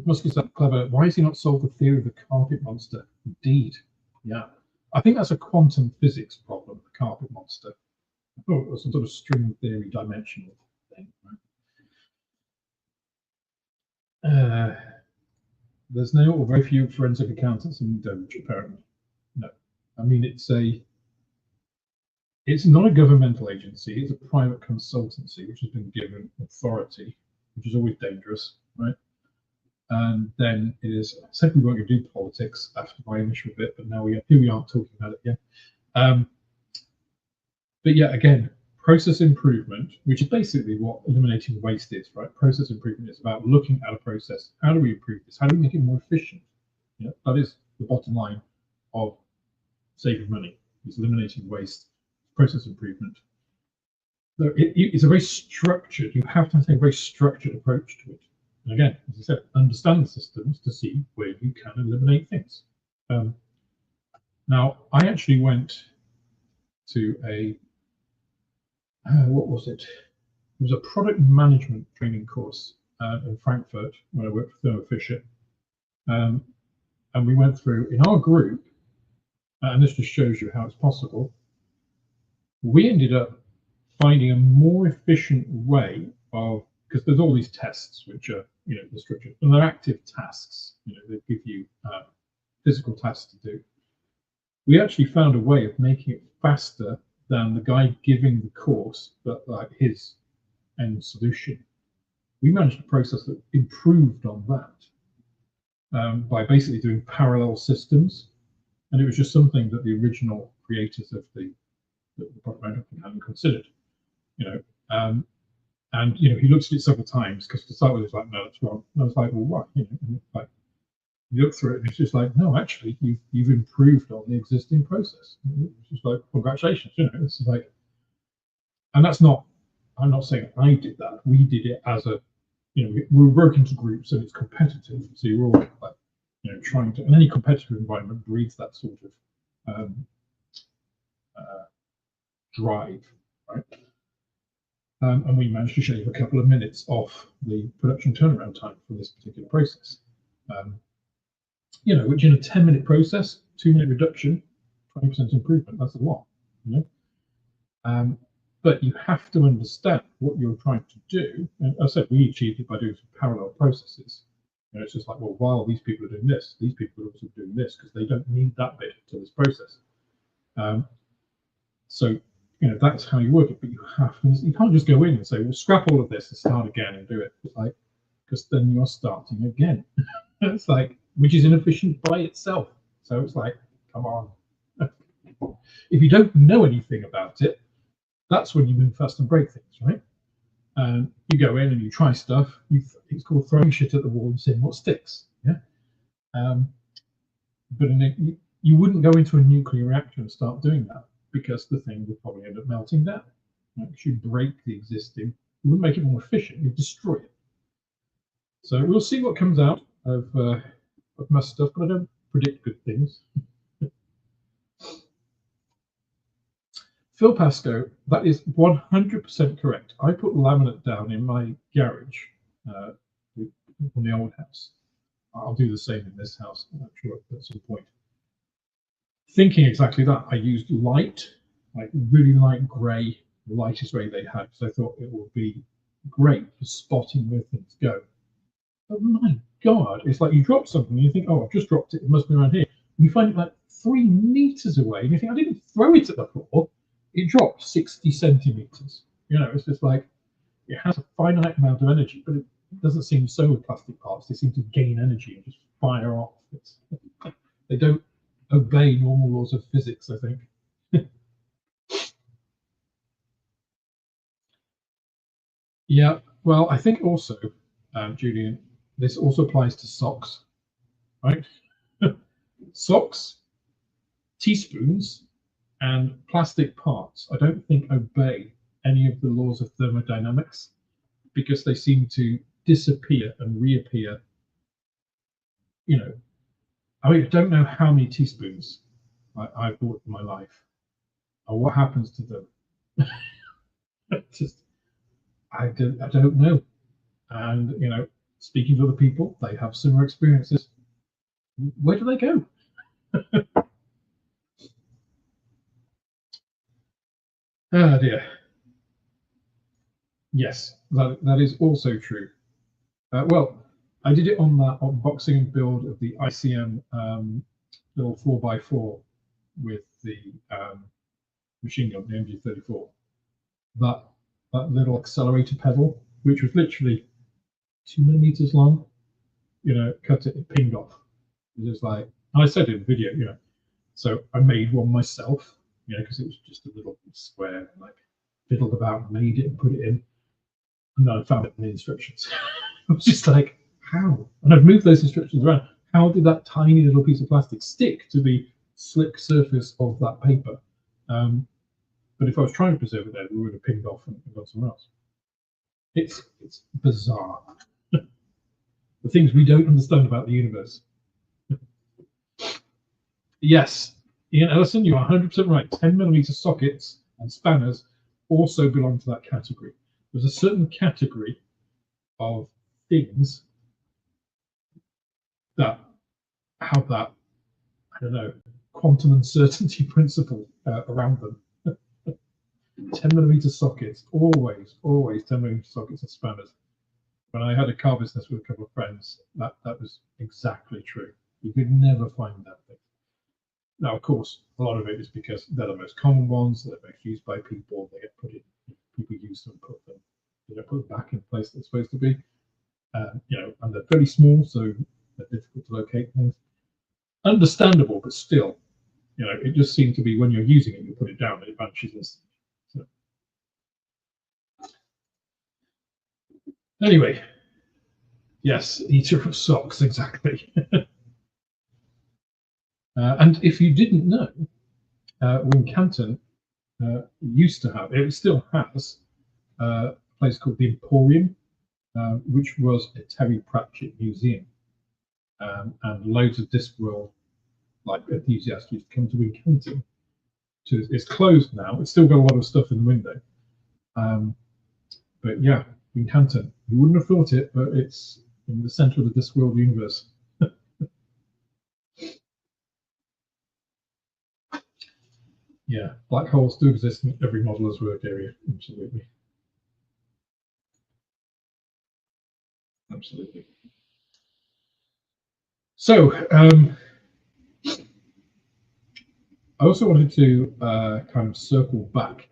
Musk is that clever. Why has he not solved the theory of the carpet monster? Indeed. Yeah. I think that's a quantum physics problem, the carpet monster. Or some sort of string theory dimensional thing, right? There's no or very few forensic accountants in Doge, apparently. No. I mean, it's not a governmental agency, it's a private consultancy which has been given authority, which is always dangerous, right? And then it is, I said we weren't going to do politics after my initial bit, but now here we are talking about it again. But yeah, again, process improvement, which is basically what eliminating waste is, right? Process improvement is about looking at a process. How do we improve this? How do we make it more efficient? Yeah, that is the bottom line of saving money, is eliminating waste, process improvement. So it's a very structured, you have to take a very structured approach to it. And again, as I said, understand the systems to see where you can eliminate things. Now, I actually went to a, what was it? It was a product management training course in Frankfurt when I worked for Thermo Fisher. And we went through, in our group, and this just shows you how it's possible, We ended up finding a more efficient way of, because there's all these tests which are, the structure, and they're active tasks. They give you physical tasks to do. We actually found a way of making it faster than the guy giving the course, but like his end solution. We managed a process that improved on that by basically doing parallel systems, and it was just something that the original creators of the product management hadn't considered. And he looked at it several times because to start with, it's like, no, that's wrong. And I was like, well, what? And like, you look through it, and it's just like, no, actually, you've improved on the existing process. It's just like, congratulations, It's like, and that's not. I'm not saying I did that. We did it as a, we're working to groups, and it's competitive. So you're all like, trying to. And any competitive environment breeds that sort of drive, right? And we managed to shave a couple of minutes off the production turnaround time for this particular process. Which in a 10-minute process, 2-minute reduction, 20% improvement, that's a lot, but you have to understand what you're trying to do. And I said we achieved it by doing some parallel processes. It's just like, well, while these people are doing this, these people are also doing this because they don't need that bit to this process. So that's how you work it, but you can't just go in and say, well, scrap all of this and start again and do it. It's like, because then you're starting again. It's like, which is inefficient by itself. So it's like, come on. If you don't know anything about it, that's when you move fast and break things, right? You go in and you try stuff. It's called throwing shit at the wall and seeing what sticks. Yeah. But you wouldn't go into a nuclear reactor and start doing that because the thing would probably end up melting down. Right? You'd break the existing. You wouldn't make it more efficient. You'd destroy it. So we'll see what comes out of my stuff, but I don't predict good things. Phil Pascoe, that is 100% correct. I put laminate down in my garage on the old house. I'll do the same in this house, I'm sure, at some point. Thinking exactly that, I used light, like really light grey, the lightest grey they had, because I thought it would be great for spotting where things go. But my God, it's like you drop something and you think, oh, I've just dropped it, it must be around here. And you find it like 3 meters away, and you think, I didn't throw it at the floor. It dropped 60 centimeters. It's just like, it has a finite amount of energy, but it doesn't seem so with plastic parts. They seem to gain energy and just fire off. They don't obey normal laws of physics, I think. Yeah, well, I think also, Julian, this also applies to socks, right? Socks, teaspoons, and plastic parts, I don't think obey any of the laws of thermodynamics because they seem to disappear and reappear. I don't know how many teaspoons I've bought in my life or what happens to them. I don't know. And speaking to other people, they have similar experiences. Where do they go? Oh dear. Yes, that is also true. Well, I did it on that unboxing build of the ICM little 4x4 with the machine gun, the MG34. That little accelerator pedal, which was literally 2 millimeters long, cut it pinged off. It was like, and I said in the video, so I made one myself, because it was just a little square, and like fiddled about, made it, and put it in, and then I found it in the instructions. I was just like, how? And I've moved those instructions around. How did that tiny little piece of plastic stick to the slick surface of that paper? But if I was trying to preserve it there, we would have pinged off and gone somewhere else. It's bizarre. The things we don't understand about the universe. Yes, Ian Ellison, you are 100% right. 10mm sockets and spanners also belong to that category. There's a certain category of things that have that, I don't know, quantum uncertainty principle around them. 10mm sockets, always 10mm sockets and spanners. When I had a car business with a couple of friends, that was exactly true. You could never find that thing. Now, of course, a lot of it is because they're the most common ones, they're most used by people, they get put in, people use them, put them, put them back in the place they're supposed to be. And they're very small, so they're difficult to locate things. Understandable, but still, it just seemed to be when you're using it, you put it down and it vanishes instantly. So, anyway, yes, eater of socks, exactly. And if you didn't know, Wincanton used to have, it still has, a place called the Emporium, which was a Terry Pratchett museum. And loads of Discworld enthusiasts used to come to Wincanton. It's closed now. It's still got a lot of stuff in the window. But yeah, Wincanton. You wouldn't have thought it, but it's in the center of the Discworld universe. Yeah, black holes do exist in every modeler's work area. Absolutely. Absolutely. So, I also wanted to kind of circle back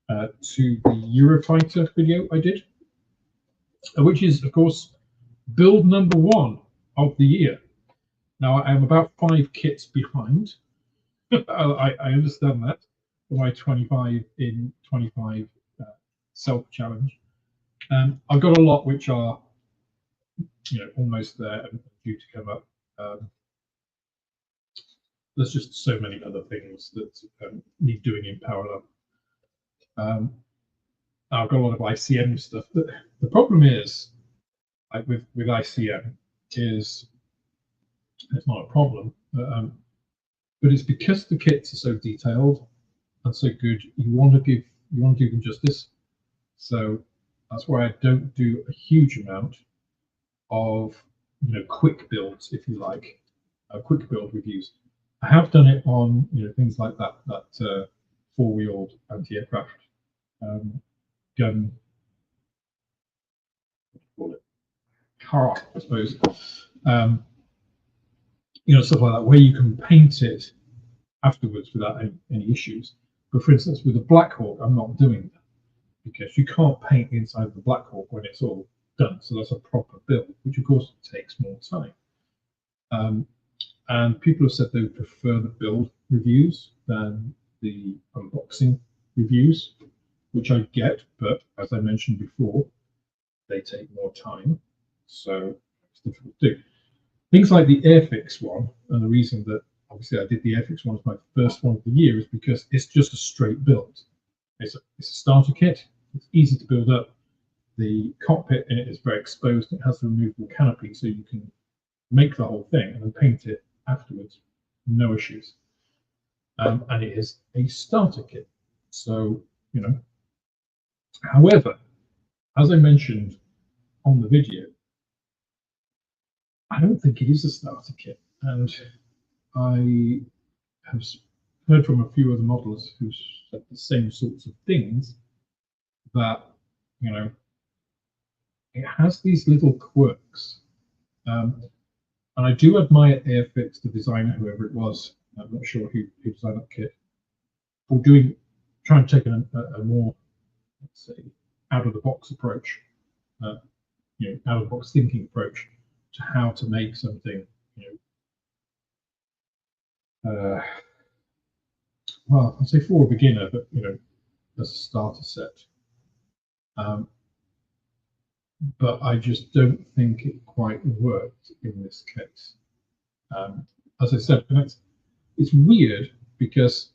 to the Eurofighter video I did, which is, of course, build number 1 of the year. Now, I am about 5 kits behind. I understand that for my 25 in 25 self-challenge. I've got a lot which are, almost there and due to come up. There's just so many other things that need doing in parallel. I've got a lot of ICM stuff. The problem is, like with ICM, is it's not a problem, but it's because the kits are so detailed and so good. You want to give them justice. So that's why I don't do a huge amount of quick builds, if you like, quick build reviews. I have done it on things like that four-wheeled anti-aircraft gun, car, I suppose. Stuff like that, where you can paint it afterwards without any issues. But for instance, with the Black Hawk, I'm not doing that because you can't paint the inside of the Black Hawk when it's all done. So that's a proper build, which of course takes more time. And people have said they would prefer the build reviews than the unboxing reviews, which I get, but as I mentioned before, they take more time, so it's difficult to do. Things like the Airfix one, and the reason that obviously I did the Airfix one as my first one of the year is because it's just a straight build. It's a starter kit. It's easy to build up. The cockpit in it is very exposed. It has the removable canopy, so you can make the whole thing and then paint it afterwards, no issues. And it is a starter kit. So, however, as I mentioned on the video, I don't think it is a starter kit. And I have heard from a few other modelers who said the same sorts of things, that, it has these little quirks. And I do admire Airfix, the designer, whoever it was, I'm not sure who designed that kit, for trying to take a more, let's say, out of the box approach, out of the box thinking approach to how to make something, well, I'd say for a beginner, but as a starter set. But I just don't think it quite worked in this case. As I said, and it's weird because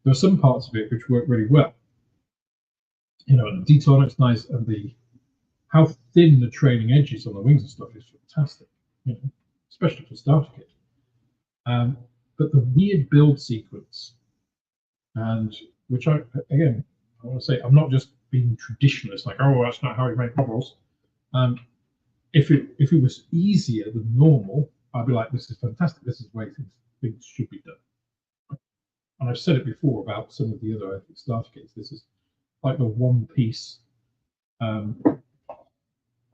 there are some parts of it which work really well. And the detail on it's nice, and how thin the trailing edges on the wings and stuff is fantastic, especially for starter kit. But the weird build sequence, and which I want to say, I'm not just being traditionalist, like, oh, that's not how you make models. If it was easier than normal, I'd be like, this is fantastic. This is the way things should be done. And I've said it before about some of the other starter kits. This is like the one piece.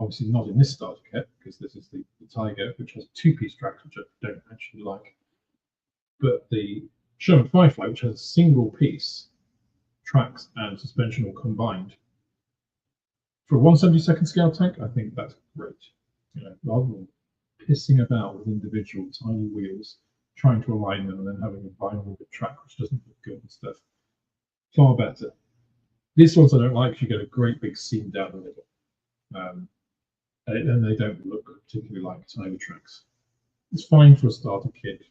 Obviously not in this starter kit because this is the Tiger, which has two-piece tracks, which I don't actually like. But the Sherman Firefly, which has a single piece tracks and suspension all combined, for a 1/72 scale tank, I think that's great. Rather than pissing about with individual tiny wheels, trying to align them and then having a vinyl track which doesn't look good and stuff. Far better. These ones I don't like because you get a great big seam down the middle. And they don't look particularly like tiny tracks. It's fine for a starter kit,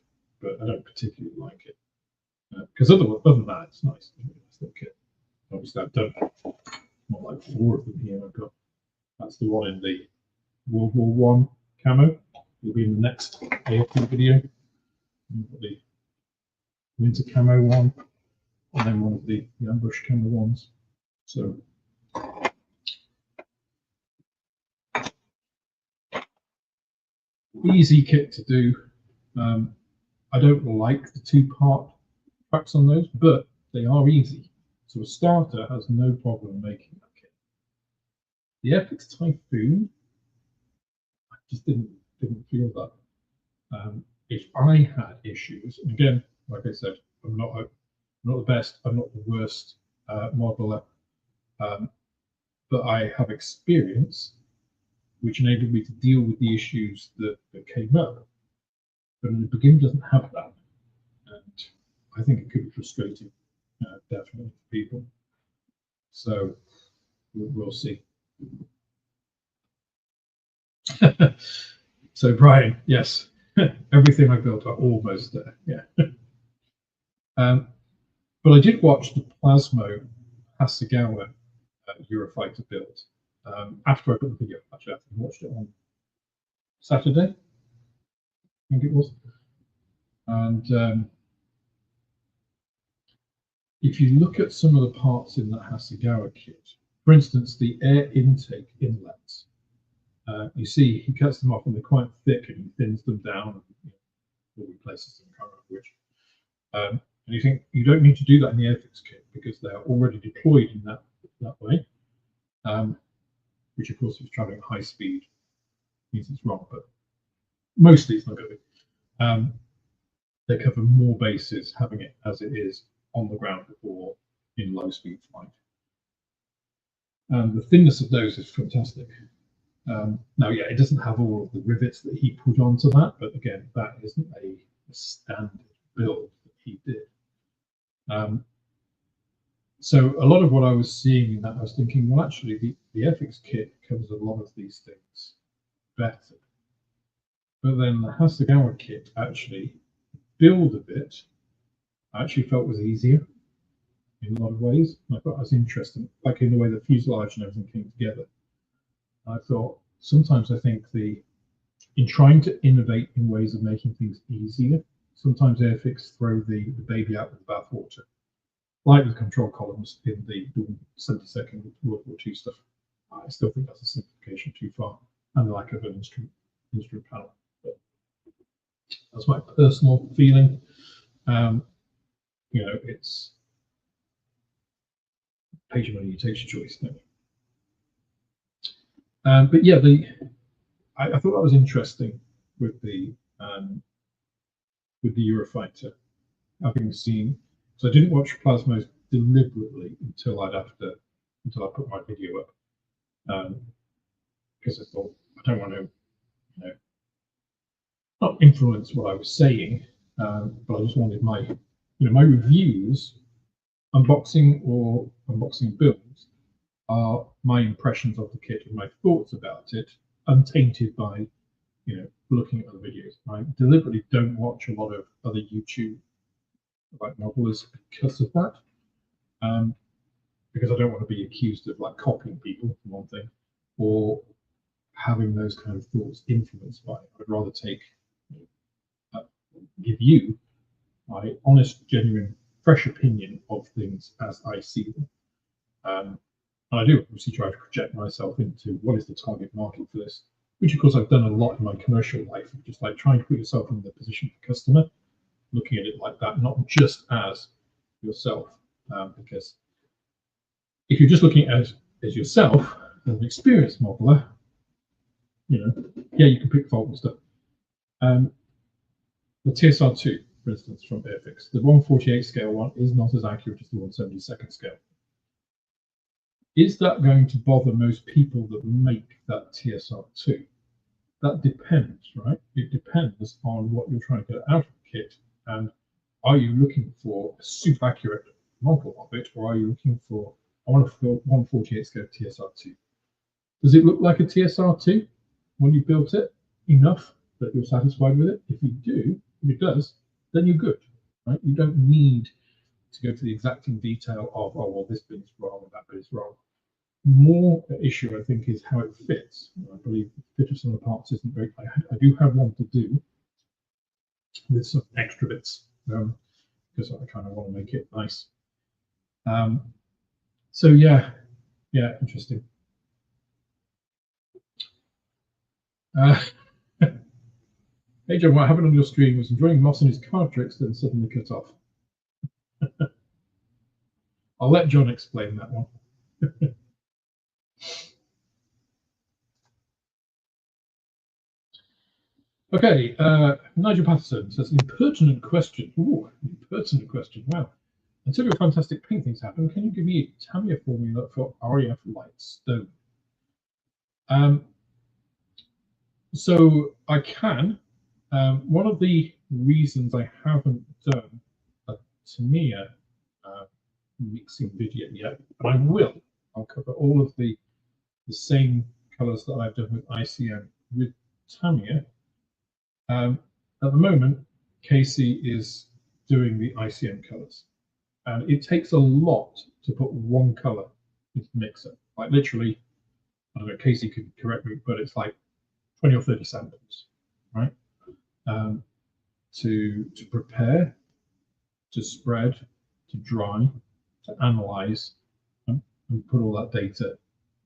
but I don't particularly like it. Because other than that, it's nice. It's a really nice little kit. Obviously, I've done not like 4 of them here. I've got that's the one in the World War One camo. It'll be in the next AFP video. The winter camo one, and then one of the ambush camo ones. So easy kit to do. I don't like the 2-part tracks on those, but they are easy. So a starter has no problem making that kit. The FX Typhoon, I just didn't feel that. If I had issues, and again, like I said, I'm not the best, I'm not the worst modeler, but I have experience which enabled me to deal with the issues that came up. But the beginner doesn't have that, and I think it could be frustrating, definitely for people. So we'll see. So Brian, yes, everything I built are almost there. Yeah. But I did watch the Plasmo Hasegawa Eurofighter build after I put the video. Actually, I watched it on Saturday, I think it was. And if you look at some of the parts in that Hasegawa kit, for instance, the air intake inlets, you see he cuts them off and they're quite thick and he thins them down and replaces them, can't remember which. And you think you don't need to do that in the Airfix kit because they are already deployed in that way, which of course if you're traveling at high speed means it's wrong, but mostly it's not going to be. They cover more bases having it as it is on the ground or in low speed flight. The thinness of those is fantastic. Now, yeah, it doesn't have all of the rivets that he put onto that, but again, that isn't a standard build that he did. So a lot of what I was seeing in that, I was thinking, well, actually, the FX kit covers a lot of these things better. But then the Hasegawa kit actually build a bit, I actually felt was easier in a lot of ways. I thought that was interesting, like in the way the fuselage and everything came together. I thought sometimes I think in trying to innovate in ways of making things easier, sometimes Airfix throw the baby out with the bathwater, like the control columns in the 72nd World War II stuff. I still think that's a simplification too far, and the lack of an instrument panel. But that's my personal feeling. It's page of money, you take your choice. But yeah, I thought that was interesting with the Eurofighter, having seen. So I didn't watch Plasmos deliberately until I put my video up, because I thought I don't want to, not influence what I was saying, but I just wanted my reviews, unboxing builds, are my impressions of the kit and my thoughts about it, untainted by looking at other videos. I deliberately don't watch a lot of other YouTube modelers because of that, because I don't want to be accused of copying people, for one thing, or having those kind of thoughts influenced by it. I'd rather give you my honest, genuine, fresh opinion of things as I see them. And I do obviously try to project myself into what is the target market for this, which of course I've done a lot in my commercial life, just trying to put yourself in the position of the customer, looking at it like that, not just as yourself, because If you're just looking at it as yourself, as an experienced modeler, yeah, you can pick fault and stuff. The TSR2, for instance, from Airfix, the 148 scale one is not as accurate as the 172nd scale. Is that going to bother most people that make that TSR2? That depends, right? It depends on what you're trying to get out of the kit, and are you looking for a super accurate model of it, or are you looking for, I want a 148 scale TSR2? Does it look like a TSR2 when you built it enough that you're satisfied with it? If you do, if it does, then you're good, right? You don't need to go to the exacting detail of, oh, well, this bit is wrong and that bit is wrong. More issue, I think, is how it fits. I believe the fit of some of the parts isn't very. I do have one to do with some extra bits because I kind of want to make it nice. So yeah, interesting. Hey John, what happened on your stream was enjoying Moss and his card tricks, then suddenly cut off. I'll let John explain that one. Okay, Nigel Patterson says, impertinent question. Ooh, impertinent question. Wow. Until your fantastic paintings happen, can you give me a Tamiya formula for RAF light stone? So I can. One of the reasons I haven't done a Tamiya mixing video yet, but I will. I'll cover all of the same colors that I've done with ICM with Tamiya. At the moment, Casey is doing the ICM colors, and it takes a lot to put one color into the mixer. Like literally, I don't know, Casey could correct me, but it's like 20 or 30 samples, right? To prepare, to spread, to dry, to analyze, and put all that data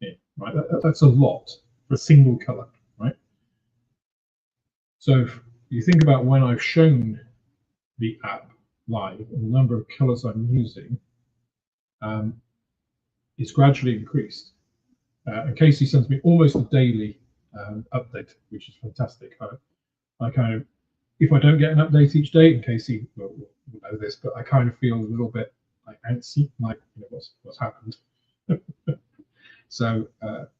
in, right? That's a lot for a single color, right? So if you think about when I've shown the app live and the number of colors I'm using, it's gradually increased. And Casey sends me almost a daily update, which is fantastic. I kind of, if I don't get an update each day, and Casey will know this, but I kind of feel a little bit like antsy, like what's happened. So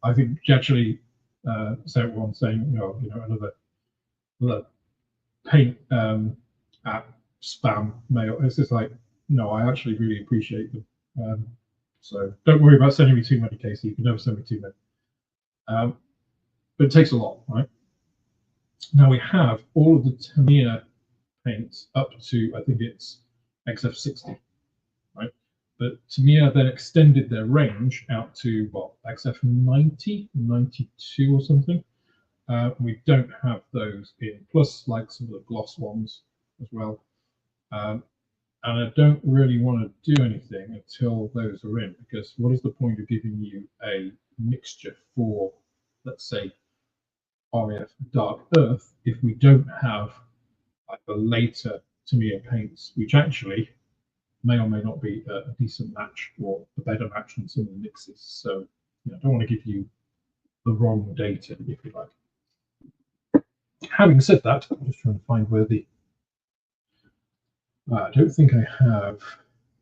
I think actually, so everyone's saying, another paint app spam mail. It's just like, no, I actually really appreciate them. So don't worry about sending me too many, Casey. You can never send me too many. But it takes a lot, right? Now we have all of the Tamiya paints up to, I think it's XF60, right? But Tamiya then extended their range out to what, XF90, 92 or something. We don't have those in, plus like some of the gloss ones as well. And I don't really want to do anything until those are in, because what is the point of giving you a mixture for, let's say, RAF Dark Earth if we don't have like the later Tamiya paints, which actually may or may not be a decent match or a better match than some of the mixes. So I don't want to give you the wrong data, if you like. Having said that, I'm just trying to find where the I don't think I have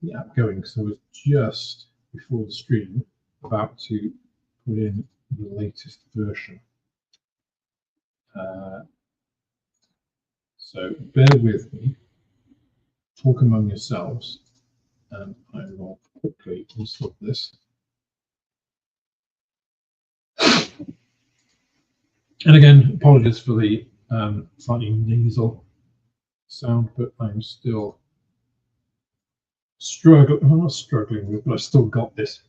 the app going, so I was just before the stream about to put in the latest version. So bear with me, talk among yourselves, and I will quickly install this. And again, apologies for the slightly nasal sound, but I'm still struggling. I'm not struggling with, but I've still got this.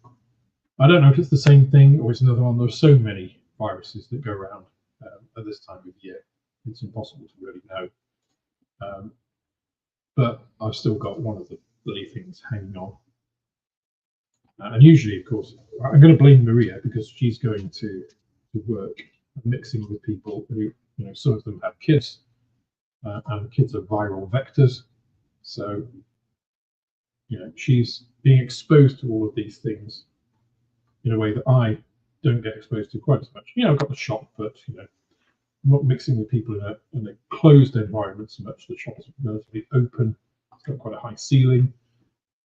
I don't know if it's the same thing or it's another one. There's so many viruses that go around at this time of year. It's impossible to really know. But I've still got one of the bloody things hanging on. And usually, of course, I'm going to blame Maria because she's going to work mixing with people who, some of them have kids, and kids are viral vectors. So, she's being exposed to all of these things in a way that I don't get exposed to quite as much. I've got the shop, but I'm not mixing with people in a closed environment so much. The shop is relatively open. It's got quite a high ceiling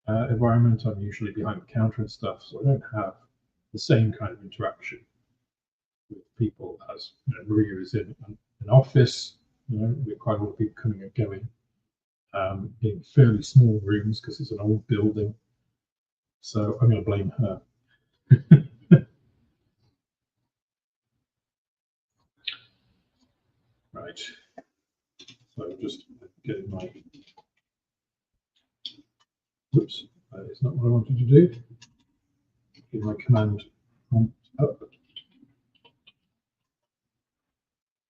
environment. I'm usually behind the counter and stuff, so I don't have the same kind of interaction with people as Maria is in an office. With quite a lot of people coming and going in fairly small rooms because it's an old building. So I'm going to blame her. Right. So just getting my. Whoops, that is not what I wanted to do. Get my command prompt up.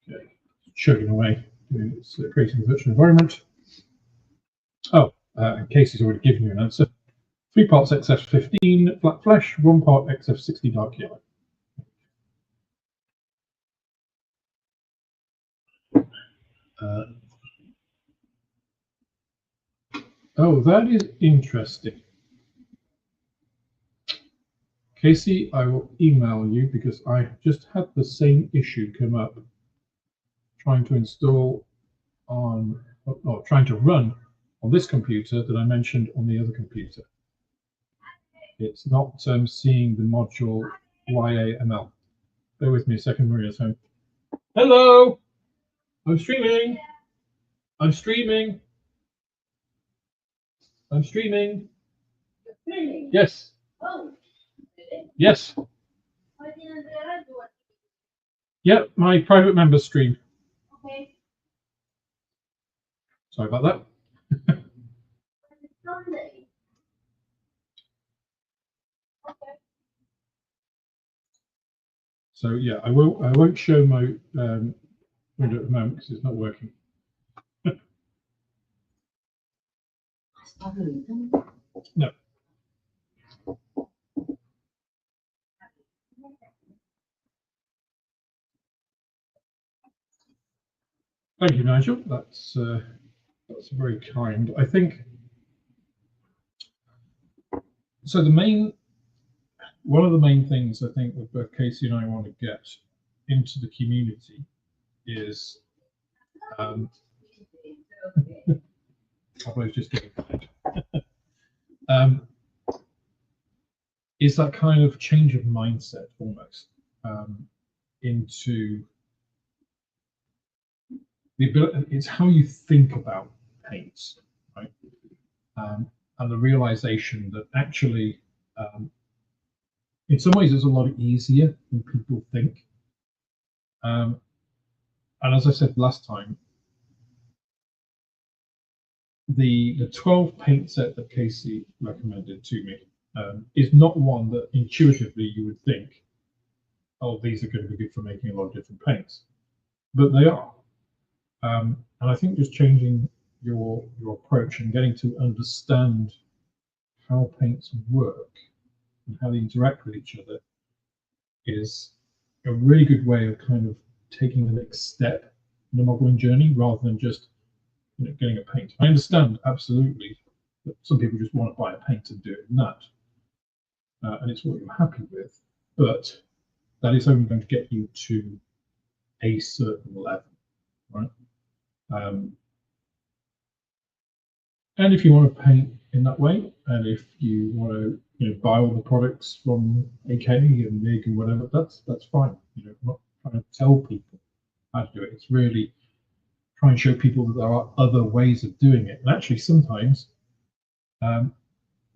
Okay, chugging away, creating the virtual environment. Oh, Casey's already given you an answer. 3 parts XF15 flat flesh, 1 part XF60 dark yellow. Oh, that is interesting. Casey, I will email you because I just had the same issue come up trying to install on, or trying to run on this computer that I mentioned on the other computer. It's not seeing the module YAML. Bear with me a second, Maria's home. Hello, I'm streaming. I'm streaming. I'm streaming. Yes. Oh. Yes. Yeah, my private member stream. Okay. Sorry about that. So yeah, I won't show my window at the moment because it's not working. No. Thank you, Nigel. That's very kind. I think so. One of the main things I think that both Casey and I want to get into the community is just getting is that kind of change of mindset almost into the ability. It's how you think about paints, right? And the realization that actually, in some ways, it's a lot easier than people think. And as I said last time, the 12 paint set that Casey recommended to me is not one that intuitively you would think, oh, these are going to be good for making a lot of different paints, but they are. And I think just changing your approach and getting to understand how paints work and how they interact with each other is a really good way of kind of taking the next step in the modeling journey rather than just getting a paint. I understand absolutely that some people just want to buy a paint and do it in that, and it's what you're happy with, but that is only going to get you to a certain level, right? And if you want to paint in that way, and if you want to buy all the products from AK and MIG and whatever, that's fine. I'm not trying to tell people how to do it. It's really try and show people that there are other ways of doing it. And actually, sometimes,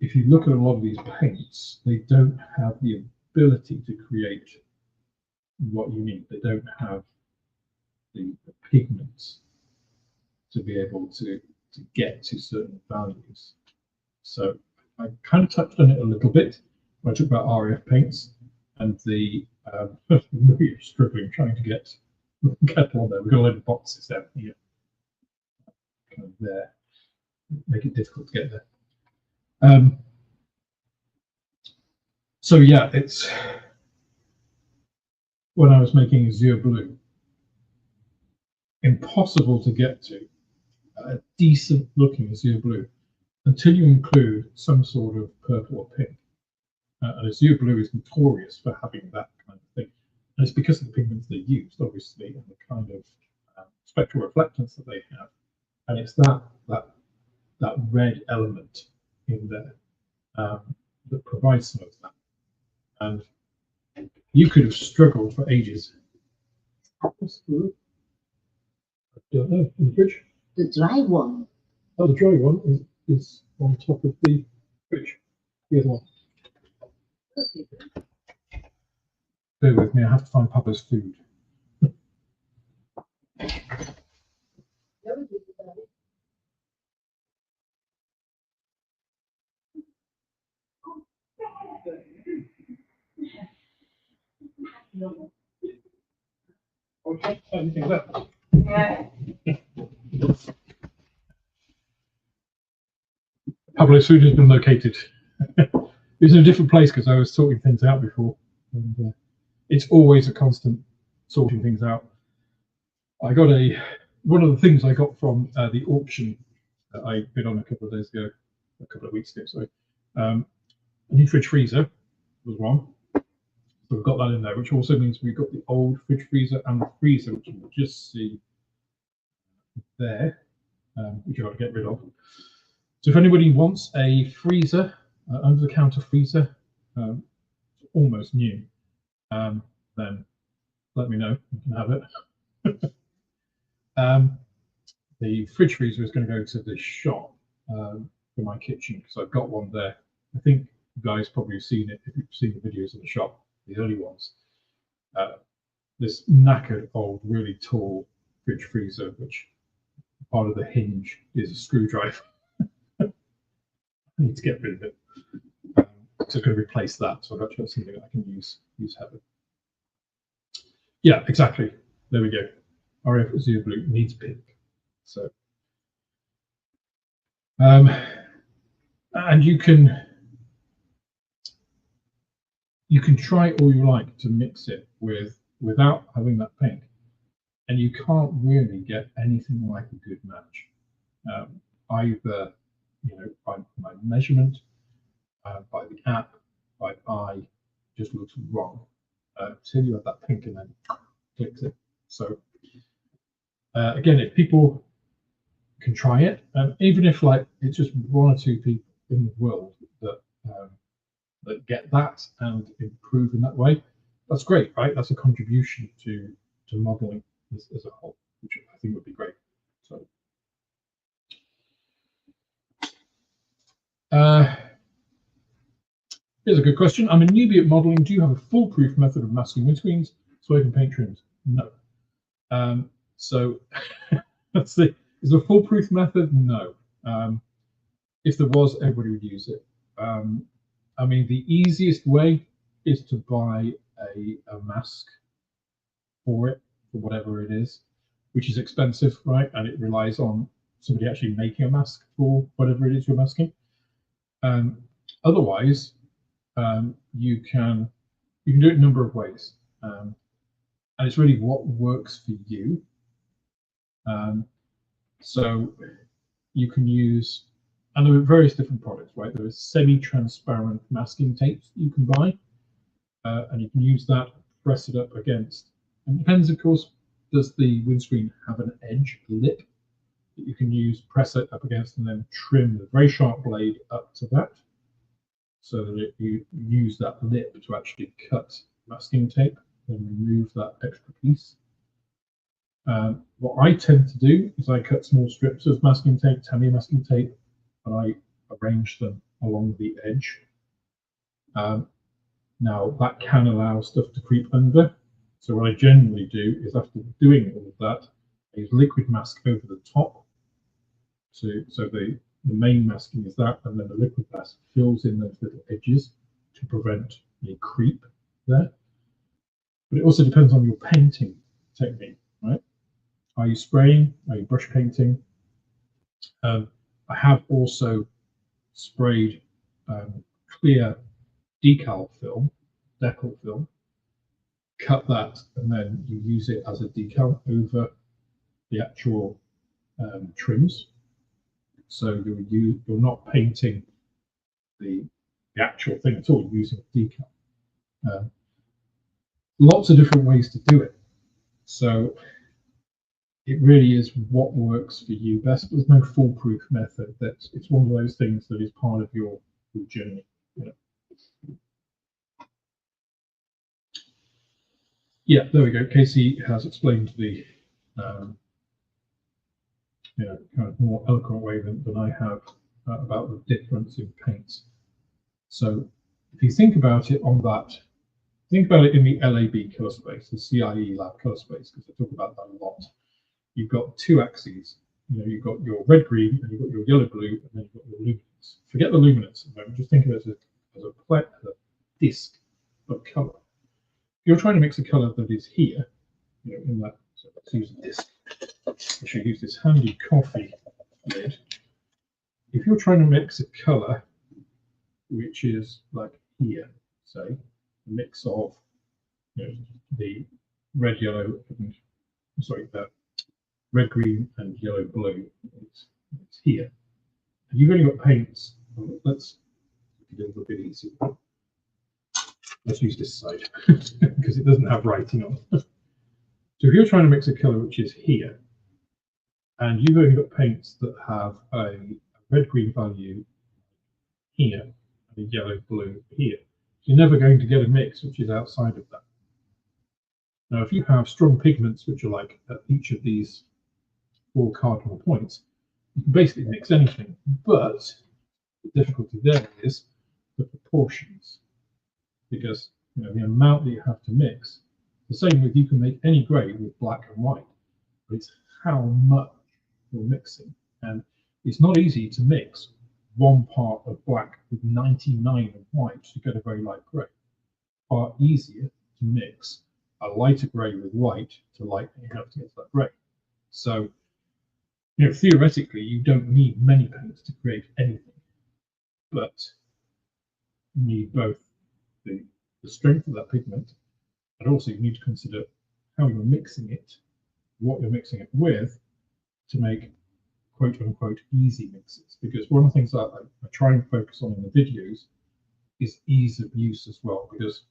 if you look at a lot of these paints, they don't have the ability to create what you need. They don't have the pigments to be able to get to certain values. So I kind of touched on it a little bit when I talked about RAF paints and the really struggling trying to get on there. We've got a load of boxes down here, kind of there, make it difficult to get there. So yeah, it's when I was making Azure Blue, impossible to get to a decent looking Azure Blue until you include some sort of purple or pink. and azure blue is notorious for having that kind of thing. And it's because of the pigments they used, obviously, and the kind of spectral reflectance that they have. And it's that red element in there that provides some of that. And you could have struggled for ages. I don't know, in the fridge? The dry one. Oh, the dry one is on top of the fridge. The other one. Bear with me, I have to find Papa's food. Okay, anything left? Pablo's food has been located. It's in a different place because I was sorting things out before. And, it's always a constant sorting things out. I got one of the things I got from the auction that I bid on a couple of days ago, a couple of weeks ago, sorry. A new fridge freezer was one. So we've got that in there, which also means we've got the old fridge freezer and the freezer, which you will just see there, which you've got to get rid of. So if anybody wants a freezer, under-the-counter freezer, almost new, then let me know. You can have it. The fridge freezer is going to go to the shop for my kitchen because I've got one there. I think you guys probably have seen it if you've seen the videos in the shop, the early ones. This knackered old, really tall fridge freezer, which part of the hinge is a screwdriver. I need to get rid of it. So I'm going to replace that. So I've actually got something that I can use heavy. Yeah, exactly. There we go. RF Azure Blue needs pink. So, and you can try all you like to mix it without having that pink, and you can't really get anything like a good match. Either by measurement, by the app, by eye, just looks wrong until you have that pink and then clicks it. So again, if people can try it, even if like it's just one or two people in the world that get that and improve in that way, that's great, right? That's a contribution to modeling as a whole, which I think would be great. So here's a good question. I'm a newbie at modeling. Do you have a foolproof method of masking windscreens so I can paint trims? No. So let's see. Is there a foolproof method? No. If there was, everybody would use it. I mean, the easiest way is to buy a mask for it, for whatever it is, which is expensive, right? And it relies on somebody actually making a mask for whatever it is you're masking. Otherwise, you can do it a number of ways, and it's really what works for you. So you can use, and there are various different products, right? There is semi-transparent masking tapes that you can buy, and you can use that, press it up against. And it depends, of course, does the windscreen have an edge, a lip that you can use, press it up against, and then trim the very sharp blade up to that, so that you use that lip to actually cut masking tape and remove that extra piece. What I tend to do is I cut small strips of masking tape, Tamiya masking tape, and I arrange them along the edge. Now that can allow stuff to creep under. So what I generally do is, after doing all of that, I use liquid mask over the top. So the main masking is that, and then the liquid mask fills in those little edges to prevent any creep there. But it also depends on your painting technique, right? Are you spraying? Are you brush painting? I have also sprayed clear decal film, decal film, cut that, and then you use it as a decal over the actual trims. So you're not painting the the actual thing at all, using a decal. Lots of different ways to do it. So it really is what works for you best. There's no foolproof method. It's one of those things that is part of your journey. You know. Yeah, there we go. Casey has explained the kind of more eloquent way than I have about the difference in paints. So if you think about it on that, think about it in the LAB color space, the CIE lab color space, because I talk about that a lot. You've got two axes. You've got your red green and you've got your yellow blue, and then you've got your luminance. Forget the luminance at the moment. Just think of it as a disc of color. If you're trying to mix a color that is here, in that, so let's use a disc. I should use this handy coffee lid. If you're trying to mix a color which is like here, say, a mix of the red, yellow, and the red, green, and yellow, blue. It's here. And you've only got paints. Let's do a little bit easier. Let's use this side because it doesn't have writing on it. So if you're trying to mix a color which is here, and you've only got paints that have a red, green value here, and a yellow, blue here, you're never going to get a mix which is outside of that. Now, if you have strong pigments which are like at each of these 4 cardinal points, you can basically mix anything. But the difficulty there is the proportions, because the amount that you have to mix. The same with, you can make any grey with black and white, but it's how much you're mixing. And it's not easy to mix 1 part of black with 99 of white to get a very light grey. Far easier to mix a lighter grey with white to lighten enough to get that grey. So, theoretically, you don't need many paints to create anything, but you need both the strength of that pigment, and also you need to consider how you're mixing it, what you're mixing it with, to make quote unquote easy mixes. Because one of the things that I try and focus on in the videos is ease of use as well. Because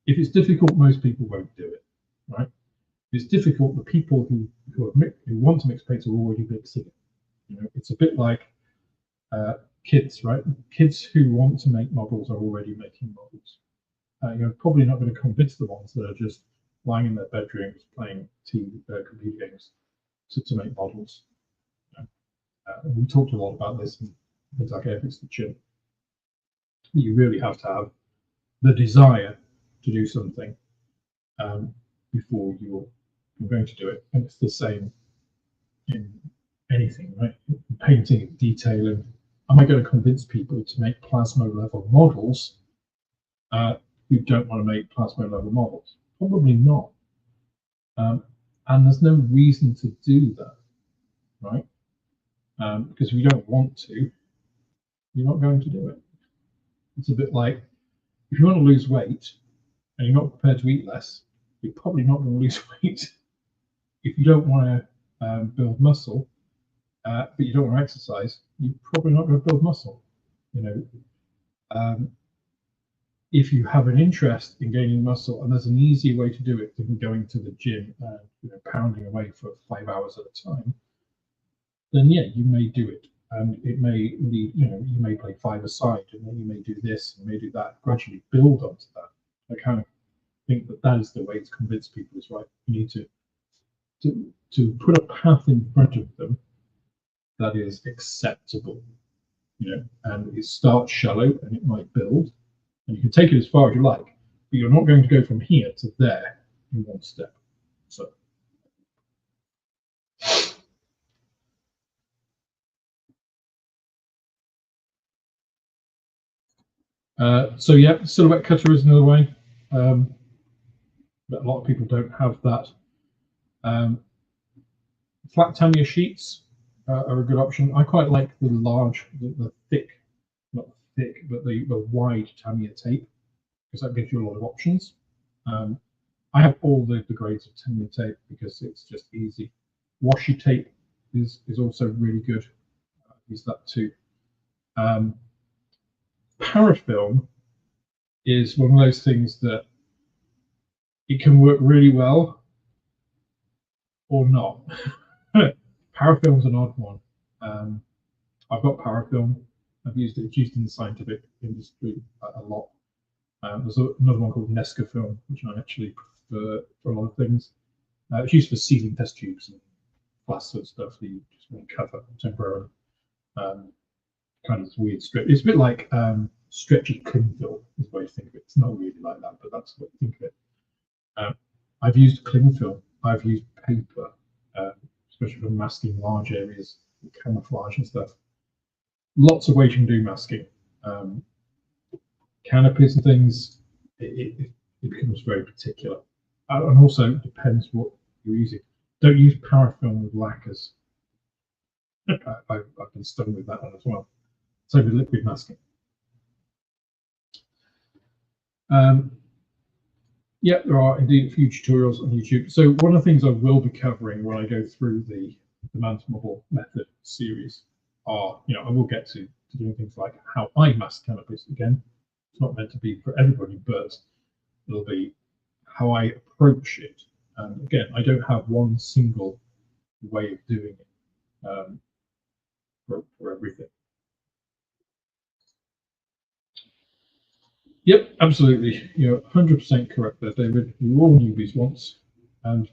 if it's difficult, most people won't do it, right? If it's difficult, the people who want to mix paints are already mixing it. It's a bit like kids, right? Kids who want to make models are already making models. You're probably not going to convince the ones that are just lying in their bedrooms playing computer games to make models. We talked a lot about this in things like Airfix the Chin. You really have to have the desire to do something before you're going to do it. And it's the same in anything, right? Painting, detailing. Am I going to convince people to make plasma level models who don't want to make plasma level models? Probably not. And there's no reason to do that, right? Because if you don't want to, you're not going to do it. It's a bit like, if you want to lose weight and you're not prepared to eat less, you're probably not going to lose weight. If you don't want to build muscle, but you don't want to exercise, you're probably not going to build muscle. If you have an interest in gaining muscle, and there's an easier way to do it than going to the gym and pounding away for 5 hours at a time, then yeah, you may do it. And it may lead, you may play 5-a-side, and then you may do this, and may do that, gradually build onto that. I kind of think that is the way to convince people is right. You need to put a path in front of them that is acceptable, and it starts shallow and it might build, and you can take it as far as you like, but you're not going to go from here to there in one step. So yeah, silhouette cutter is another way, but a lot of people don't have that. Flat Tamiya sheets are a good option. I quite like the large, the thick, not thick, but the wide Tamiya tape, because that gives you a lot of options. I have all the grades of Tamiya tape because it's just easy. Washi tape is also really good. I use that too. Parafilm is one of those things that it can work really well or not. Parafilm's an odd one. I've got parafilm. I've used it. It's used in the scientific industry a lot. There's another one called Nesca film, which I actually prefer for a lot of things. It's used for sealing test tubes and glass sort of stuff that you just want to cover temporarily. Kind of this weird strip. It's a bit like stretchy cling film, is the way you think of it. It's not really like that, but that's what you think of it. I've used cling film. I've used paper, especially for masking large areas, camouflage and stuff. Lots of ways you can do masking. Canopies and things, it becomes very particular. And also it depends what you're using. Don't use parafilm with lacquers. I've been stung with that one as well. So with liquid masking. Yeah, there are indeed a few tutorials on YouTube. So one of the things I will be covering when I go through the Mantle Model Method series are, I will get to doing things like how I mask canopies. Again, it's not meant to be for everybody, but it'll be how I approach it. And again, I don't have one single way of doing it for everything. Yep, absolutely. You're 100% correct there, David. We're all newbies once. And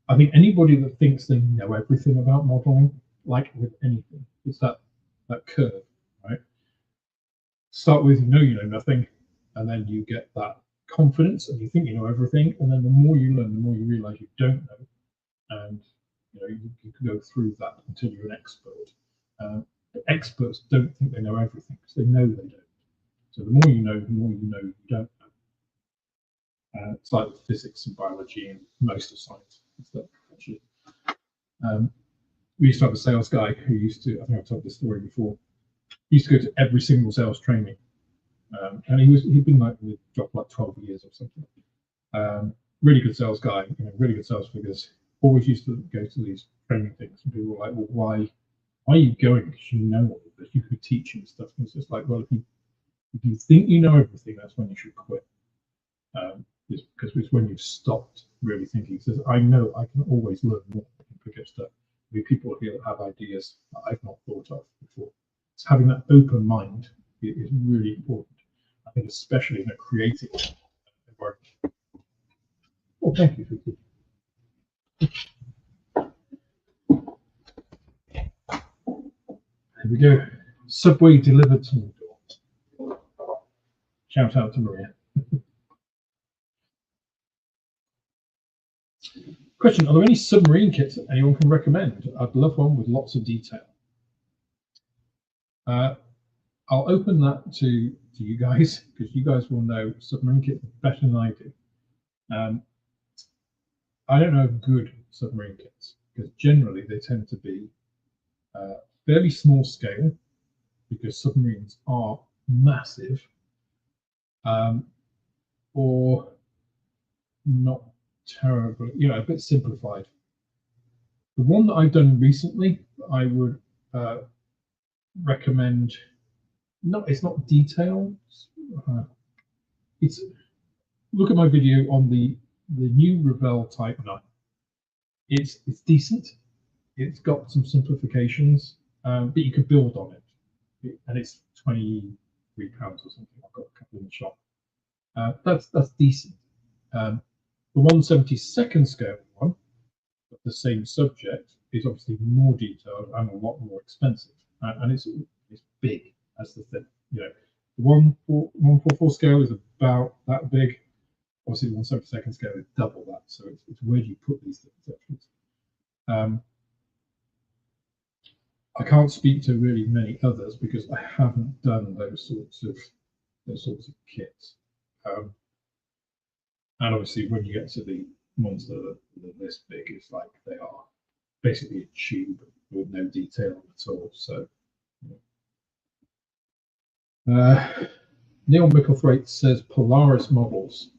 I think anybody that thinks they know everything about modeling, like with anything, it's that curve, right? Start with you know nothing, and then you get that confidence and you think you know everything, and then the more you learn, the more you realize you don't know, and you can go through that until you're an expert. But experts don't think they know everything because they know they don't. So the more you know you don't know. It's like physics and biology and most of science. Actually. We used to have a sales guy who used to, I think I've told this story before, he used to go to every single sales training. And he'd been like in the job for like 12 years or something. Really good sales guy, really good sales figures. Always used to go to these training things, and people were like, "Well, why are you going? Because you know all of this. You could teach and stuff." And it's just like, well, if you think you know everything, that's when you should quit. Because it's when you've stopped really thinking. He says, "I know I can always learn more and pick up stuff. There'll be people here that have ideas that I've not thought of before." So having that open mind is really important. I think especially in a creative environment. Oh, thank you. There we go. Subway delivered to my door. Shout out to Maria. Question: are there any submarine kits that anyone can recommend? I'd love one with lots of detail. I'll open that to you guys because you guys will know submarine kits better than I do. I don't know good submarine kits because generally they tend to be fairly small scale because submarines are massive, or not terribly, a bit simplified. The one that I've done recently, I would recommend. It's not detailed. It's look at my video on the new Naval Type 9. It's decent. It's got some simplifications, but you could build on it. And it's £23 or something. I've got a couple in the shop. That's decent. The 1/72nd scale one, of the same subject, is obviously more detailed and a lot more expensive, and it's big. That's the thing. The 144 scale is about that big. Obviously, the 1/72nd scale is double that. So it's where do you put these things? I can't speak to really many others because I haven't done those sorts of kits. And obviously, when you get to the ones that are this big, it's like they are basically a tube with no detail at all. So, Neil Micklethwaite says Polaris models.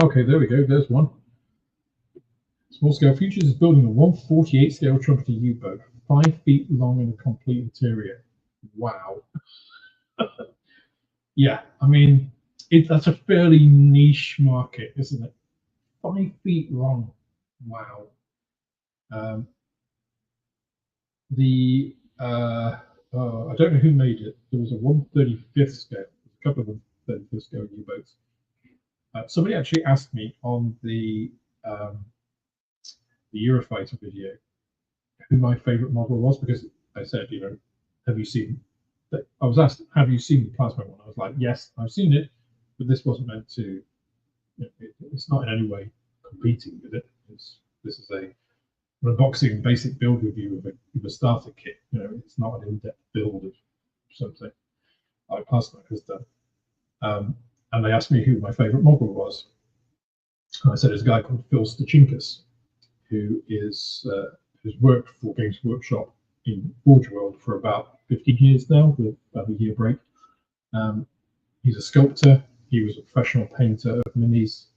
Okay, there we go. There's one. Small Scale Futures is building a 1/48 scale trumpeter U-boat, 5 feet long in a complete interior. Wow. Yeah, I mean, that's a fairly niche market, isn't it? 5 feet long. Wow. Um, the I don't know who made it. There was a 1/35th scale, a couple of 1/35th scale U-boats. Somebody actually asked me on the Eurofighter video who my favorite model was, because I said, have you seen that? I was asked, have you seen the plasma one? I was like, yes, I've seen it, but this wasn't meant to. It's not in any way competing with it. This is an unboxing basic build review of a starter kit. It's not an in-depth build of something like Plasma has done. And they asked me who my favorite model was. And I said it's a guy called Phil Stachinkas, who has worked for Games Workshop in Forge World for about 15 years now, with about a year break. He's a sculptor. He was a professional painter of minis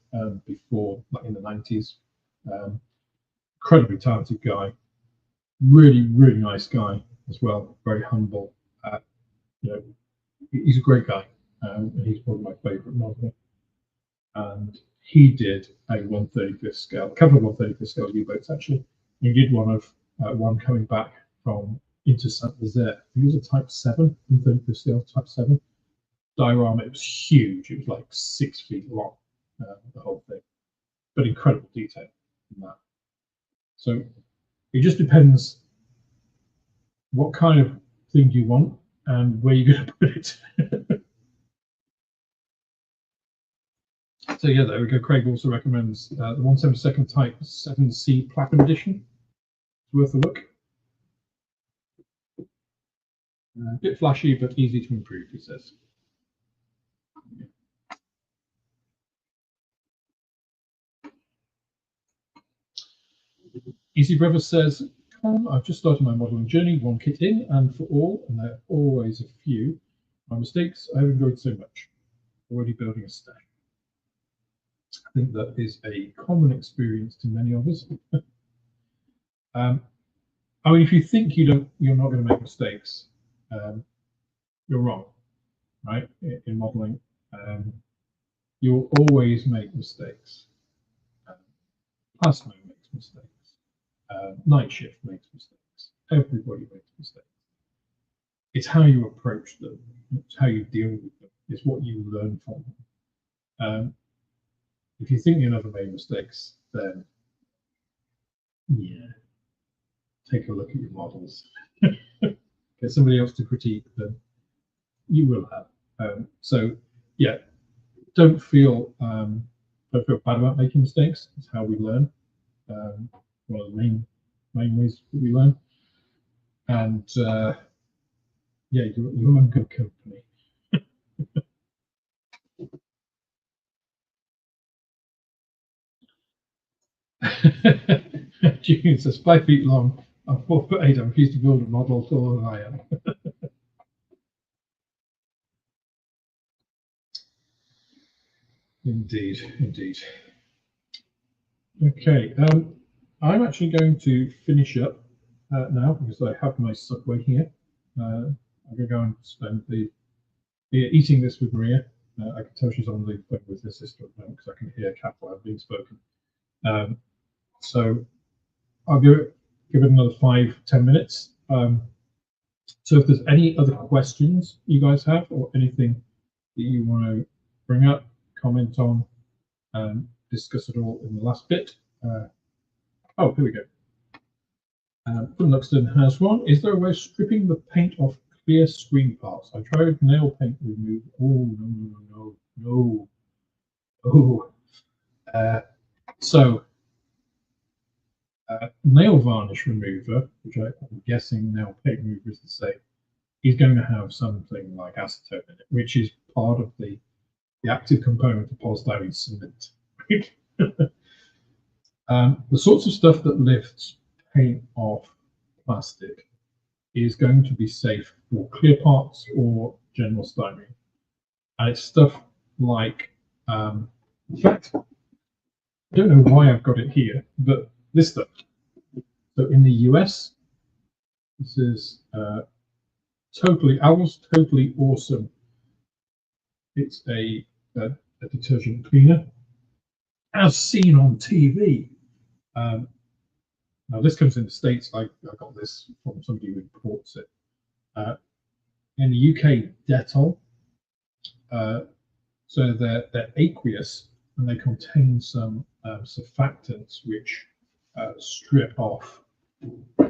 before, like in the 90s. Incredibly talented guy. Really, really nice guy as well. Very humble. He's a great guy, and he's probably my favourite model. And he did a 1/35th scale, a couple of 1/35th scale U-boats actually. He did one coming back from into Saint Nazaire. He was a Type 7, 1/35th scale Type 7 diorama. It was huge. It was like 6 feet long, the whole thing, but incredible detail in that. So it just depends what kind of thing you want and where you're going to put it. So yeah, there we go. Craig also recommends the 1/72 Type 7C Platinum Edition. It's worth a look. A bit flashy, but easy to improve, he says. Easy Brother says, I've just started my modelling journey, one kit in, and for all, and there are always a few, my mistakes I've enjoyed so much. Already building a stack. I think that is a common experience to many of us. I mean, if you think you're not going to make mistakes, you're wrong, right? In modelling, you'll always make mistakes. Plasma makes mistakes. Night shift makes mistakes. Everybody makes mistakes. It's how you approach them. It's how you deal with them. It's what you learn from them. If you think you never made mistakes, then yeah, take a look at your models. Get somebody else to critique them. You will have. So yeah, don't feel bad about making mistakes. It's how we learn. One of the main ways that we learn. And yeah, you're in good company. June says 5 feet long. I'm 4'8". I refuse to build a model taller than I am. Indeed, indeed. Okay, I'm actually going to finish up now because I have my subway here. I'm going to go and spend the eating this with Maria. I can tell she's on the phone with her sister at the moment because I can hear Catalan being spoken. So I'll give it another 5-10 minutes. So if there's any other questions you guys have or anything that you want to bring up, comment on, discuss it all in the last bit. Oh, here we go. From Luxton has one. Is there a way of stripping the paint off clear screen parts? I tried nail paint removal. Oh, no. Oh. So nail varnish remover, which I'm guessing nail paint remover is the same, is going to have something like acetone in it, which is part of the active component of polystyrene cement. The sorts of stuff that lifts paint off plastic is going to be safe for clear parts or general styrene. And it's stuff like, in fact, I don't know why I've got it here, but this stuff. So in the US, this is Owl's Totally Awesome. It's a detergent cleaner, as seen on TV. Now this comes in the States. I got this from somebody who imports it. In the UK, Dettol. So they're aqueous, and they contain some surfactants which strip off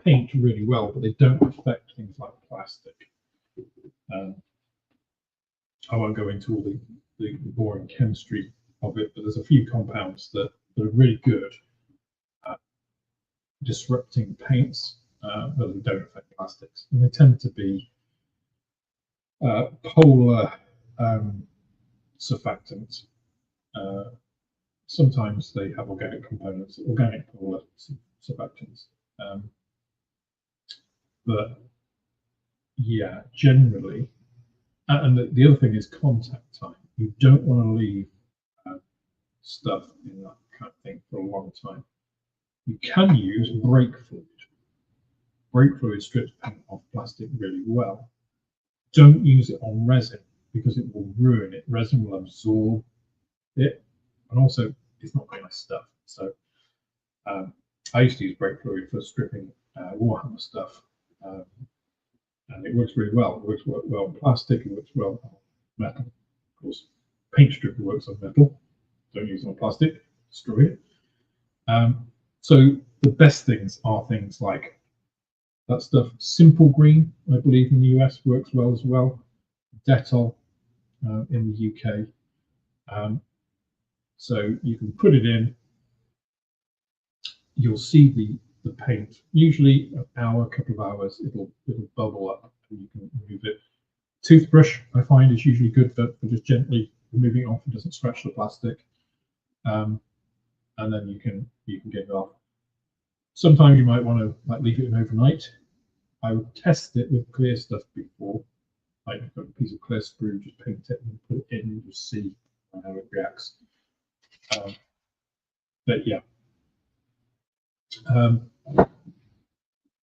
paint really well, but they don't affect things like plastic. I won't go into all the boring chemistry of it, but there's a few compounds that are really good at disrupting paints, but they don't affect plastics. And they tend to be polar surfactants. Sometimes they have organic components, organic polar surfactants. But yeah, generally, and the other thing is contact time. You don't want to leave stuff in that kind of thing for a long time. You can use brake fluid. Brake fluid strips paint off plastic really well. Don't use it on resin because it will ruin it. Resin will absorb it, and also it's not very nice stuff. So I used to use brake fluid for stripping Warhammer stuff, and it works really well. It works well on plastic. It works well on metal. Of course, paint stripper works on metal. Don't use it on plastic. Destroy it. So the best things are things like that stuff. Simple Green, I believe in the US, works well as well. Dettol in the UK. So you can put it in. You'll see the paint. Usually an hour, couple of hours, it'll bubble up and you can remove it. Toothbrush, I find, is usually good for just gently removing it off. It doesn't scratch the plastic. And then you can get it off. Sometimes you might want to leave it in overnight. I would test it with clear stuff before. Like a piece of clear sprue, just paint it and put it in and just see how it reacts. But yeah.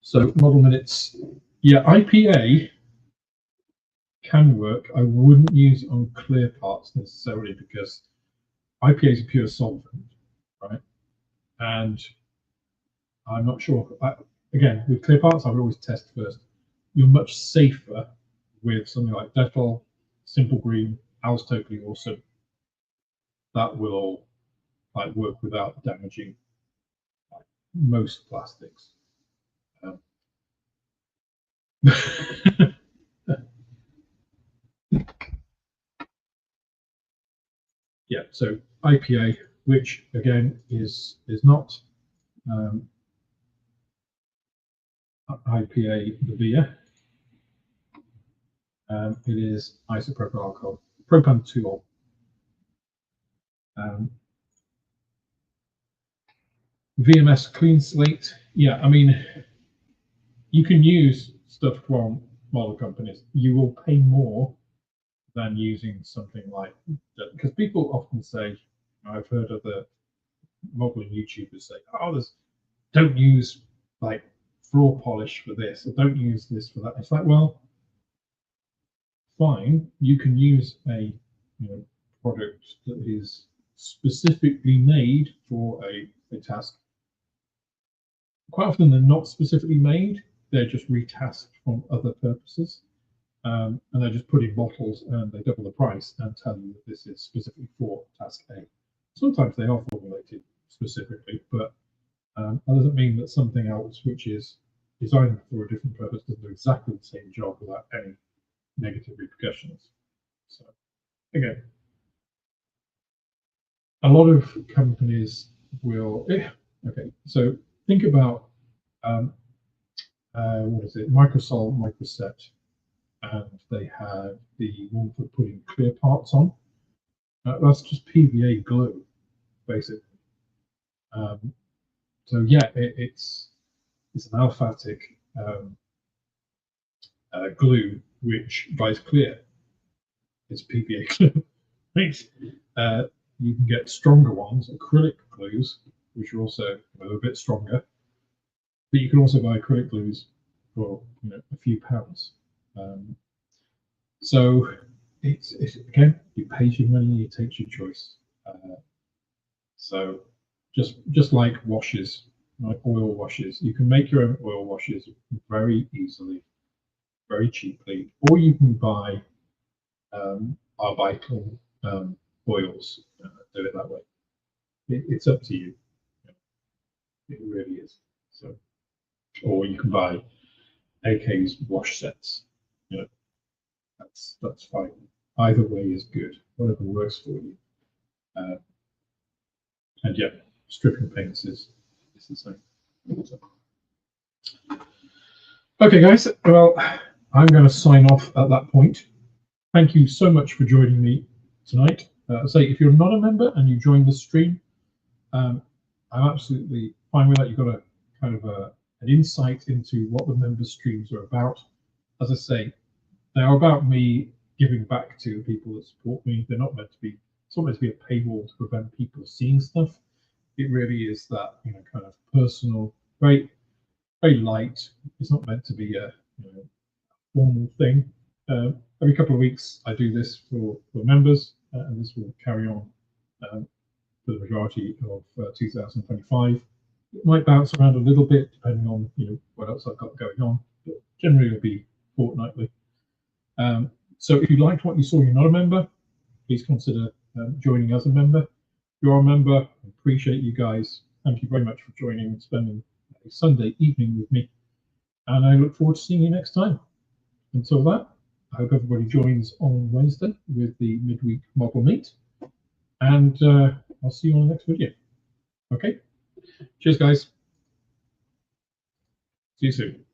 So model minutes. Yeah, IPA can work. I wouldn't use it on clear parts necessarily because IPA is a pure solvent, right? And I'm not sure. Again, with clear parts, I would always test first. You're much safer with something like Dettol, Simple Green, Owl's Totally Awesome. That will all work without damaging most plastics. Yeah, so IPA, which again is not IPA the beer. It is isopropyl alcohol, propan-2-ol. VMS Clean Slate. Yeah, I mean, you can use stuff from model companies. You will pay more than using something like that, because people often say, I've heard other modeling YouTubers say, "Oh, don't use floor polish for this, or don't use this for that." It's like, well, fine, you can use a product that is specifically made for a task. Quite often they're not specifically made, they're just retasked from other purposes. And they're just put in bottles and they double the price and tell you that this is specifically for task A. Sometimes they are formulated specifically, but that doesn't mean that something else which is designed for a different purpose doesn't do exactly the same job without any negative repercussions. So again, a lot of companies will, okay, so think about, what is it, Microsol, Microset, and they have the one for putting clear parts on. That's just PVA glue, basically. So yeah, it's an aliphatic glue which dries clear. It's PVA glue. You can get stronger ones, acrylic glues, which are also a bit stronger. But you can also buy acrylic glues for a few pounds. So it's again, you pay your money, it takes your choice. So just like washes, like oil washes, you can make your own oil washes very easily, very cheaply, or you can buy Arbital oils. Do it that way. It's up to you. It really is. So, or you can buy AK's wash sets. You know, that's fine. Either way is good. Whatever works for you. Uh, and yeah, stripping paints is the same. So, okay, guys. Well, I'm going to sign off at that point. Thank you so much for joining me tonight. Say, if you're not a member and you join the stream, I'm absolutely fine with that. You've got a kind of an insight into what the member streams are about. As I say, they are about me giving back to people that support me. They're not meant to be. It's not meant to be a paywall to prevent people seeing stuff. It really is that kind of personal, very light. It's not meant to be a formal thing. Every couple of weeks, I do this for members, and this will carry on for the majority of 2025. It might bounce around a little bit depending on what else I've got going on, but generally it'll be fortnightly. So if you liked what you saw, you're not a member, please consider joining as a member. If you are a member, I appreciate you guys. Thank you very much for joining and spending a Sunday evening with me. And I look forward to seeing you next time. Until that, I hope everybody joins on Wednesday with the midweek model meet. And I'll see you on the next video. Okay? Cheers, guys. See you soon.